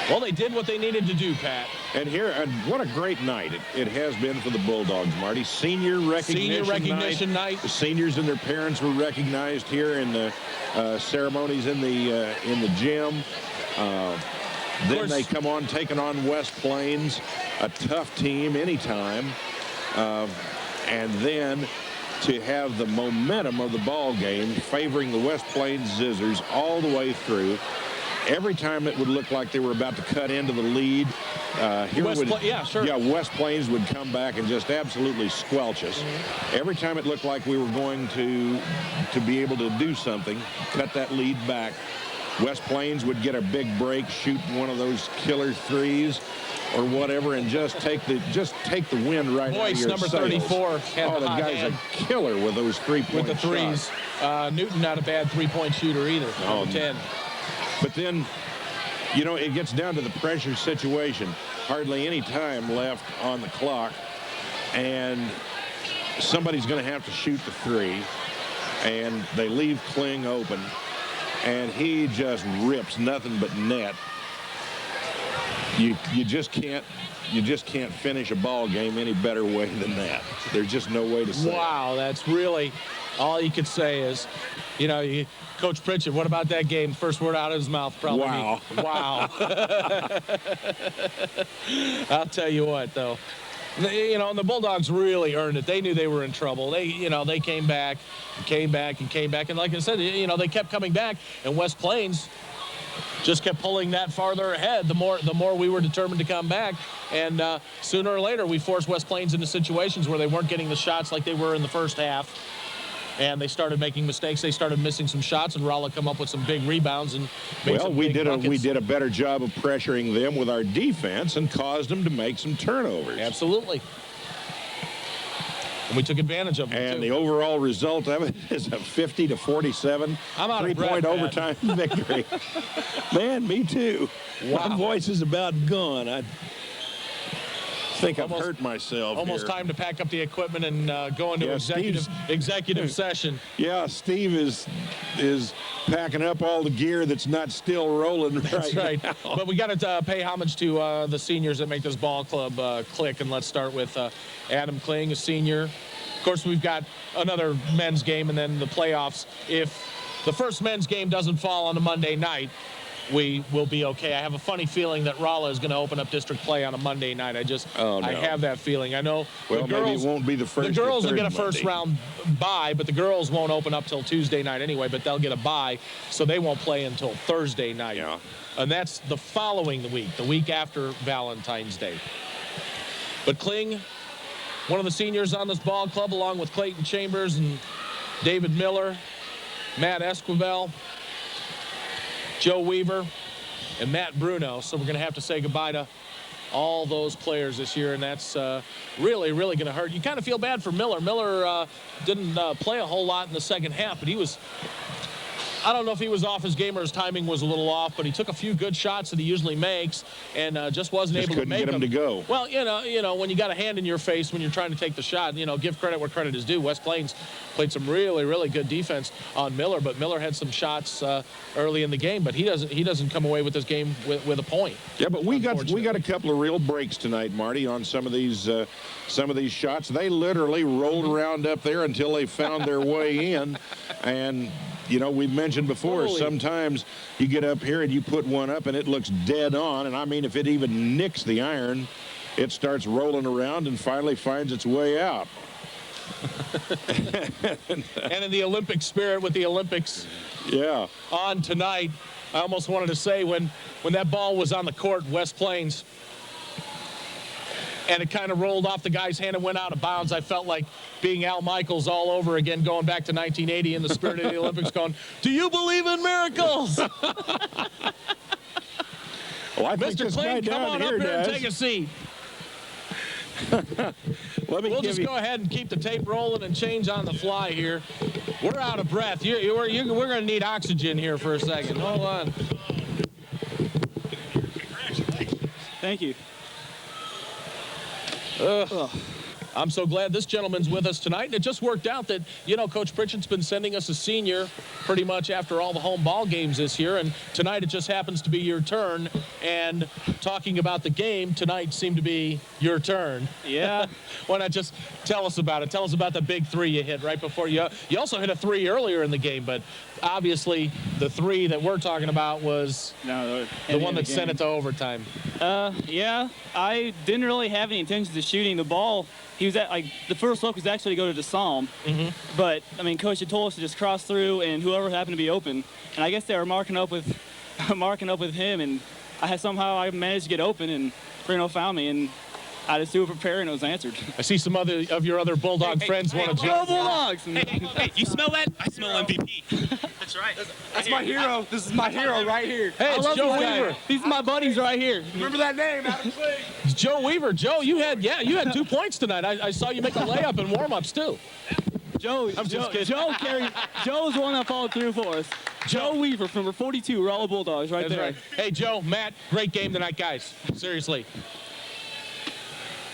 Well, they did what they needed to do, Pat. And what a great night it has been for the Bulldogs, Marty. Senior recognition night. The seniors and their parents were recognized here in the ceremonies in the gym. Then they come on taking on West Plains, a tough team anytime. And then to have the momentum of the ball game favoring the West Plains Zizzers all the way through. Every time it would look like they were about to cut into the lead, West Plains would come back and just absolutely squelch us. Every time it looked like we were going to be able to do something, cut that lead back, West Plains would get a big break, shoot one of those killer threes or whatever, and just take the wind right out of your number sails. 34 had the guy's a killer with those three-point with the threes. Newton not a bad three-point shooter either. Number 10. But then, you know, it gets down to the pressure situation. Hardly any time left on the clock, and somebody's going to have to shoot the three, and they leave Kling open, and he just rips nothing but net. You just can't finish a ball game any better way than that. There's just no way to say. Wow, that's really all you could say is, you know, Coach Pritchett, what about that game? First word out of his mouth, probably. Wow. Wow. I'll tell you what, though. You know, and the Bulldogs really earned it. They knew they were in trouble. They came back, and like I said, you know, they kept coming back, and West Plains just kept pulling that farther ahead. The more we were determined to come back, and sooner or later we forced West Plains into situations where they weren't getting the shots like they were in the first half. And they started making mistakes. They started missing some shots, and Rolla come up with some big rebounds and made some big buckets. We did a better job of pressuring them with our defense and caused them to make some turnovers. Absolutely. And we took advantage of them, and the overall result of it is a 50-47 three-point overtime victory. Man, me too. Wow. My voice is about gone. I think I've hurt myself almost here. Time to pack up the equipment and go into executive session. Yeah, Steve is packing up all the gear that's not still rolling. That's right. Now. But we got to pay homage to the seniors that make this ball club click, and let's start with Adam Kling, a senior. Of course, we've got another men's game, and then the playoffs. If the first men's game doesn't fall on a Monday night, we will be okay. I have a funny feeling that Rolla is going to open up district play on a Monday night. I have that feeling. I know the girls, maybe it won't be the first. The girls will get a Monday. first round bye, but the girls won't open up till Tuesday night anyway, but they'll get a bye, so they won't play until Thursday night. Yeah. And that's the following week, the week after Valentine's Day. But Kling, one of the seniors on this ball club, along with Clayton Chambers and David Miller, Matt Esquivel, Joe Weaver, and Matt Bruno. So we're going to have to say goodbye to all those players this year, and that's really, really going to hurt. You kind of feel bad for Miller. Miller didn't play a whole lot in the second half, but he was, I don't know if he was off his game or his timing was a little off, but he took a few good shots that he usually makes and just wasn't able to make them. Couldn't get him to go. Well, you know, when you got a hand in your face when you're trying to take the shot, you know, give credit where credit is due. West Plains played some really, really good defense on Miller, but Miller had some shots early in the game, but he doesn't come away with this game with a point. Yeah, but we got a couple of real breaks tonight, Marty, on some of these shots. They literally rolled around up there until they found their way in, and you know, we've mentioned before, sometimes you get up here and you put one up and it looks dead on, and I mean, if it even nicks the iron, it starts rolling around and finally finds its way out. And in the Olympic spirit, with the Olympics on tonight, I almost wanted to say when that ball was on the court, West Plains, and it kind of rolled off the guy's hand and went out of bounds, I felt like being Al Michaels all over again, going back to 1980 in the spirit of the Olympics, going, "Do you believe in miracles?" Well, I think Mr. Kling, come on up here and take a seat. We'll just go ahead and keep the tape rolling and change on the fly here. We're out of breath. We're going to need oxygen here for a second. Hold on. Thank you. I'm so glad this gentleman's with us tonight. And it just worked out that, you know, Coach Pritchett's been sending us a senior pretty much after all the home ball games this year. And tonight it just happens to be your turn. And talking about the game, tonight seemed to be your turn. Yeah. Why not just tell us about it? Tell us about the big three you hit right before you. You also hit a three earlier in the game, but obviously the three that we're talking about was the one that sent it to overtime. Yeah, I didn't really have any intentions of shooting the ball. He was at, like, the first look was actually to go to DeSalm. But, I mean, Coach had told us to just cross through and whoever happened to be open. And I guess they were marking up with him, and I managed to get open, and Reno found me, and I just threw it for prayer, and it was answered. I see some of your other Bulldog friends want to Go jump. Bulldogs! Hey, you smell that? I smell MVP. That's right. That's my hero. This is my hero right here. Hey, it's Joe Weaver. These are my buddies right here. Remember that name, Adam Kling. It's Joe Weaver. Joe, you had 2 points tonight. I saw you make a layup in warm-ups too. Joe's the one that followed through for us. Joe Weaver from number 42, Rolla Bulldogs, right there. Right. Hey, Joe, Matt, great game tonight, guys. Seriously.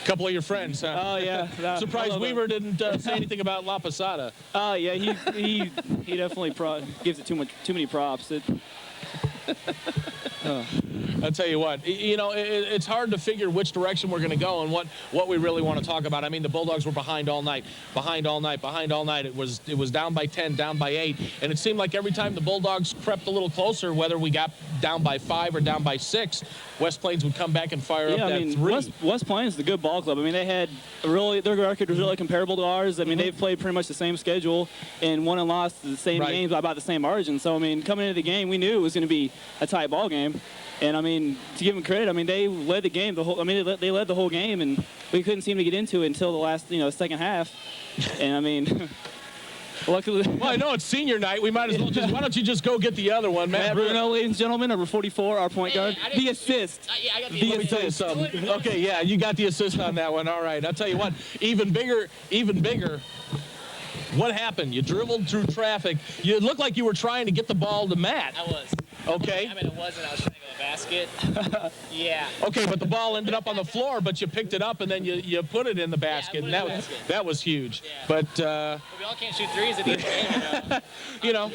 Couple of your friends, huh? Oh, yeah. Surprised Weaver didn't say anything about La Posada. Oh, yeah, he definitely gives it too many props. I'll tell you what, you know, it's hard to figure which direction we're going to go and what we really want to talk about. I mean, the Bulldogs were behind all night. It was down by 10, down by 8, and it seemed like every time the Bulldogs crept a little closer, whether we got down by 5 or down by 6, West Plains would come back and fire up that 3. West Plains is a good ball club. I mean, their record was really comparable to ours. I mean, they've played pretty much the same schedule and won and lost the same games by about the same margin. So, I mean, coming into the game, we knew it was going to be a tight ball game. And I mean, to give them credit, I mean, they led the game they led the whole game, and we couldn't seem to get into it until the last, second half. And I mean, luckily. Well, I know it's senior night. We might as well why don't you just go get the other one, Matt Bruno, ladies and gentlemen, number 44, our point guard. The assist. I got Let me tell you something. Okay, yeah, you got the assist on that one. All right, I'll tell you what, even bigger. What happened? You dribbled through traffic. You looked like you were trying to get the ball to Matt. I was. Okay. I mean, it wasn't. I was trying to go to the basket. Yeah. Okay, but the ball ended up on the floor, but you picked it up and then you put it in the basket, and that was huge. Yeah. But we all can't shoot threes at the end. you know.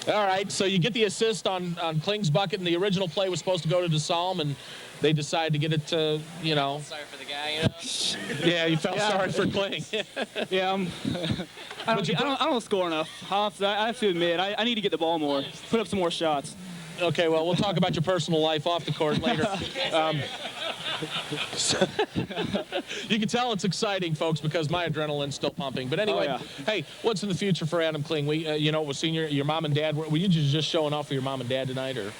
All right, so you get the assist on Kling's bucket, and the original play was supposed to go to DeSalm, and they decided to get it to, Sorry for the guy, Yeah, you felt sorry for Kling. Yeah, I don't score enough. I have to admit, I need to get the ball more, put up some more shots. Okay, well, we'll talk about your personal life off the court later. You can tell it's exciting, folks, because my adrenaline's still pumping. But anyway, Hey, what's in the future for Adam Kling? Was your mom and dad, were you just showing off for your mom and dad tonight, or?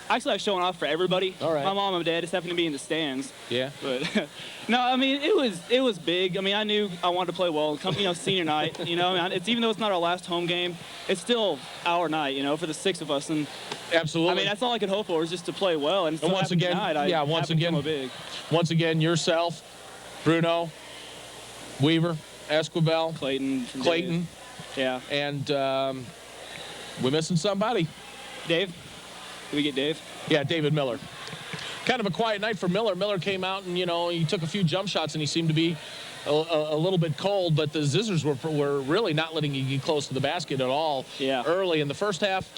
actually like showing off for everybody. All right. My mom and dad just happened to be in the stands. Yeah. But no, I mean it was big. I mean I knew I wanted to play well. Come, senior night. I mean, it's even though it's not our last home game, it's still our night. For the 6 of us. And Absolutely. I mean that's all I could hope for is just to play well. And, once again, tonight, once again, yourself, Bruno, Weaver, Esquivel, Clayton. Dave. Yeah. And we're missing somebody. Dave. Did we get Dave? Yeah, David Miller. Kind of a quiet night for Miller. Miller came out and, he took a few jump shots and he seemed to be a little bit cold, but the Zizzers were really not letting you get close to the basket at all early in the first half.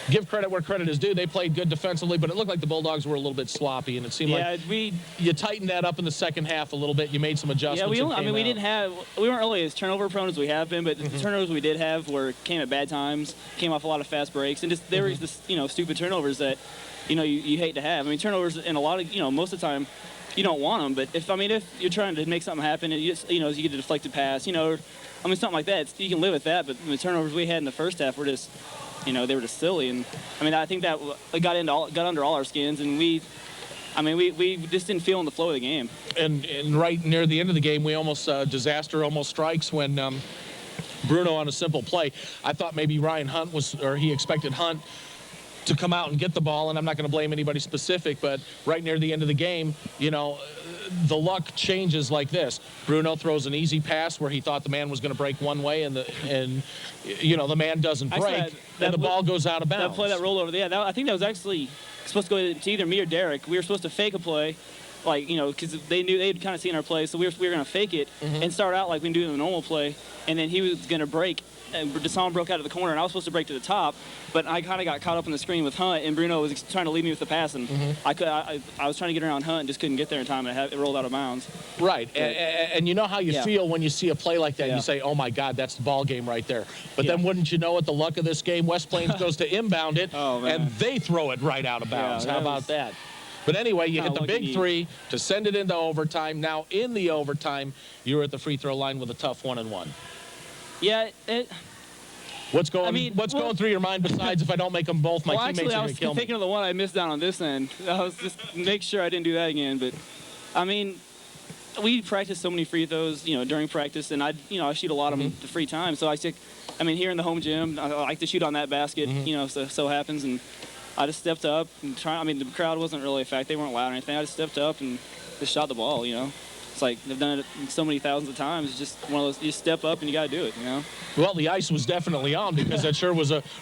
Give credit where credit is due. They played good defensively, but it looked like the Bulldogs were a little bit sloppy, and it seemed like you tightened that up in the second half a little bit. You made some adjustments. Yeah, we weren't really as turnover prone as we have been, but the turnovers we did have came at bad times, came off a lot of fast breaks, and just there was this stupid turnovers that you hate to have. I mean, turnovers in a lot of most of the time you don't want them, but if you're trying to make something happen, and you get a deflected pass, something like that, you can live with that. But the turnovers we had in the first half were just they were just silly, and I mean I think that got under all our skins, and we just didn't feel in the flow of the game. And right near the end of the game, we almost disaster almost strikes when Bruno on a simple play. I thought maybe Ryan Hunt he expected Hunt to come out and get the ball, and I'm not going to blame anybody specific, but right near the end of the game, the luck changes like this. Bruno throws an easy pass where he thought the man was going to break one way, and the man doesn't break, and the ball goes out of bounds. That play that rolled over, I think that was actually supposed to go to either me or Derek. We were supposed to fake a play, because they'd kind of seen our play, so we were going to fake it and start out like we do in the normal play, and then he was going to break. And Deshaun broke out of the corner, and I was supposed to break to the top, but I kind of got caught up in the screen with Hunt, and Bruno was trying to lead me with the pass, and I was trying to get around Hunt and just couldn't get there in time, and it rolled out of bounds. Right, and you know how you feel when you see a play like that, and you say, oh my God, that's the ball game right there. But then wouldn't you know it, the luck of this game, West Plains goes to inbound it, and they throw it right out of bounds. How about that? But anyway, you hit the big three to send it into overtime. Now, in the overtime, you were at the free throw line with a tough 1-and-1. Yeah, What's going through your mind besides if I don't make them both, my teammates are going to kill me? I was thinking of the one I missed down on this end. I was just make sure I didn't do that again. But, I mean, we practice so many free throws, during practice, and I shoot a lot of them to free time. So here in the home gym, I like to shoot on that basket, so happens. And I just stepped up and the crowd wasn't really a fact. They weren't loud or anything. I just stepped up and just shot the ball, It's like they've done it so many thousands of times. It's just one of those, you step up and you got to do it, Well, the ice was definitely on because that sure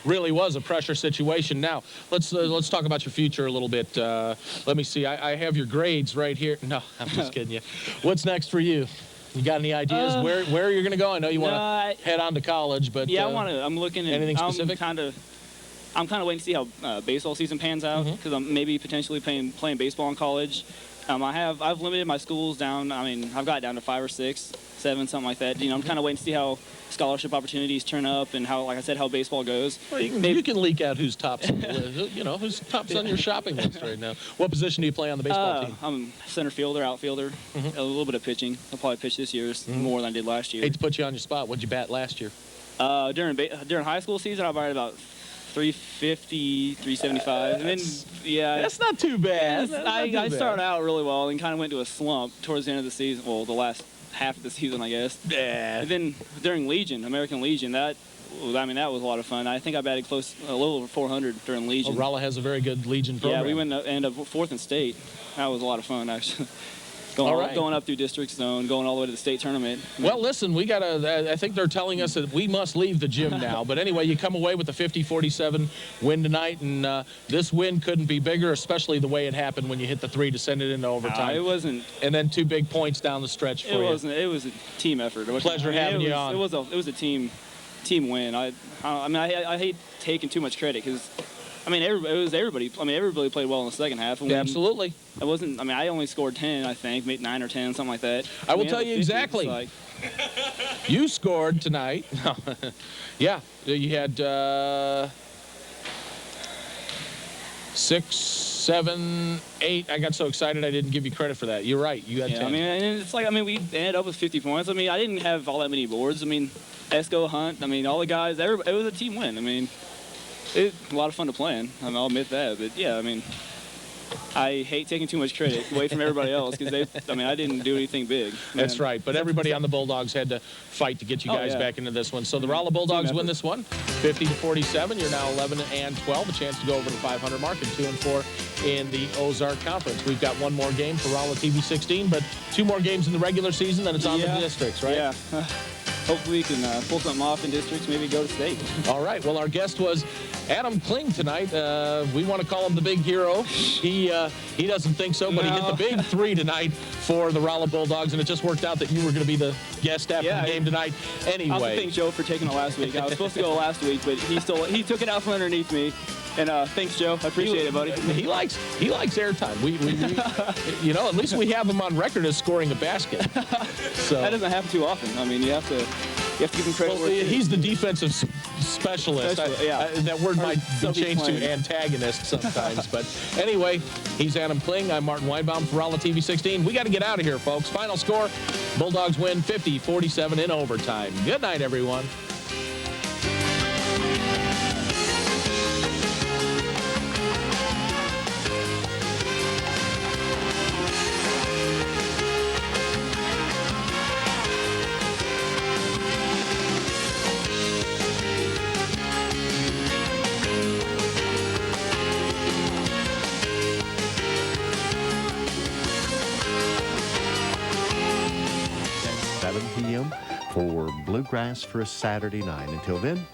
really was a pressure situation. Now, let's talk about your future a little bit. Let me see. I have your grades right here. No, I'm just kidding you. What's next for you? You got any ideas where you're going to go? I know you want to head on to college, but yeah, I'm looking at anything specific. I'm kind of waiting to see how baseball season pans out because I'm maybe potentially playing baseball in college. I've limited my schools down. I've got down to 5 or 6, 7, something like that. I'm kind of waiting to see how scholarship opportunities turn up and how, like I said, how baseball goes. Well, you can leak out who's tops on the list, who's tops on your shopping list right now. What position do you play on the baseball team? I'm center fielder, outfielder, a little bit of pitching. I'll probably pitch this year more than I did last year. Hate to put you on your spot. What'd you bat last year? During high school season, I batted about 350, 375, and then that's not too bad. I started out really well and kind of went to a slump towards the end of the season. Well, the last half of the season, I guess. Yeah. And then during American Legion, that was a lot of fun. I think I batted a little over 400 during Legion. Rolla has a very good Legion program. Yeah, we ended up 4th in state. That was a lot of fun, actually. Going up through district zone, going all the way to the state tournament. Well, listen, I think they're telling us that we must leave the gym now. But anyway, you come away with a 50-47 win tonight, and this win couldn't be bigger, especially the way it happened when you hit the 3 to send it into overtime. It wasn't. And then 2 big points down the stretch for you. It was a team effort. Pleasure having you on. It was a team win. I hate taking too much credit because. Everybody played well in the second half. Absolutely. I only scored 10, I think, maybe 9 or 10, something like that. I will tell you exactly. You scored tonight. Yeah, you had 6, 7, 8. I got so excited I didn't give you credit for that. You're right. You had 10. We ended up with 50 points. I didn't have all that many boards. Esco, Hunt, all the guys. It was a team win. It's a lot of fun to play in. I'll admit that. But yeah, I mean, I hate taking too much credit away from everybody else because I didn't do anything big. That's right. But everybody on the Bulldogs had to fight to get you guys back into this one. So the Rolla Bulldogs win this one, 50-47. You're now 11-12, a chance to go over the 500 mark, and 2-4 in the Ozark Conference. We've got one more game for Rolla TV 16, but 2 more games in the regular season, then it's on the districts, right? Yeah. Hopefully we can pull something off in districts, maybe go to state. All right. Well, our guest was Adam Kling tonight. We want to call him the big hero. He doesn't think so, but he hit the big 3 tonight for the Rolla Bulldogs, and it just worked out that you were going to be the guest after the game tonight. Anyway. I also thank Joe for taking it last week. I was supposed to go last week, but he took it out from underneath me. And thanks, Joe. I appreciate it, buddy. He likes airtime. We at least we have him on record as scoring a basket. So that doesn't happen too often. I mean, you have to give him credit. Well, he's the defensive specialist. That word might be changed to antagonist sometimes. But anyway, he's Adam Kling. I'm Martin Weinbaum for Rolla TV 16. We got to get out of here, folks. Final score: Bulldogs win 50-47 in overtime. Good night, everyone. P.m. for Bluegrass for a Saturday night. Until then,